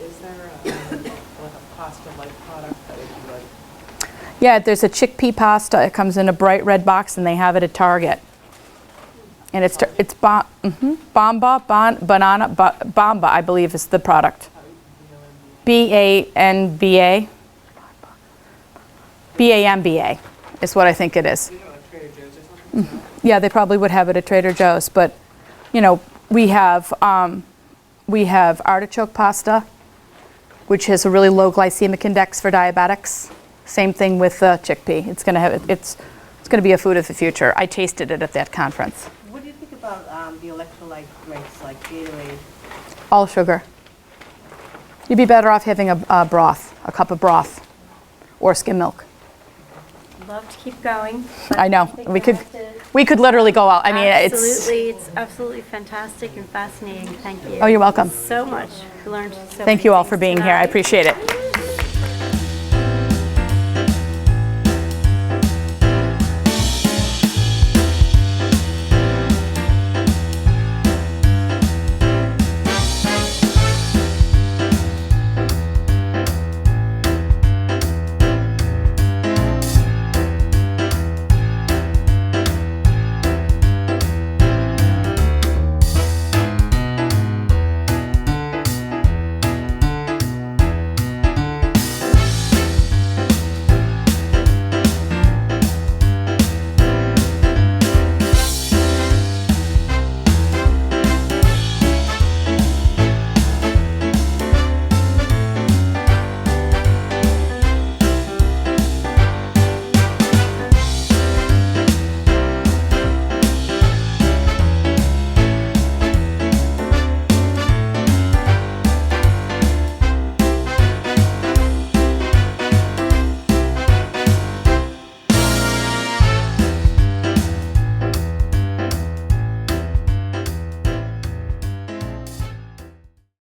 is there like a pasta-like product that would be like? Yeah, there's a chickpea pasta. It comes in a bright red box, and they have it at Target. And it's Bamba, Bamba, I believe is the product. B-A-N-B-A. B-A-M-B-A is what I think it is. You know, like Trader Joe's or something? Yeah, they probably would have it at Trader Joe's, but, you know, we have artichoke pasta, which has a really low glycemic index for diabetics. Same thing with chickpea. It's going to be a food of the future. I tasted it at that conference. What do you think about the electrolyte drinks like Gatorade? All sugar. You'd be better off having a broth, a cup of broth, or skim milk. Love to keep going. but I know. think We I could have to- we could literally go out. I mean, It's absolutely fantastic and fascinating. Thank you. Oh, you're welcome. So much. We learned so Thank many you all things for being here. I tonight. appreciate it.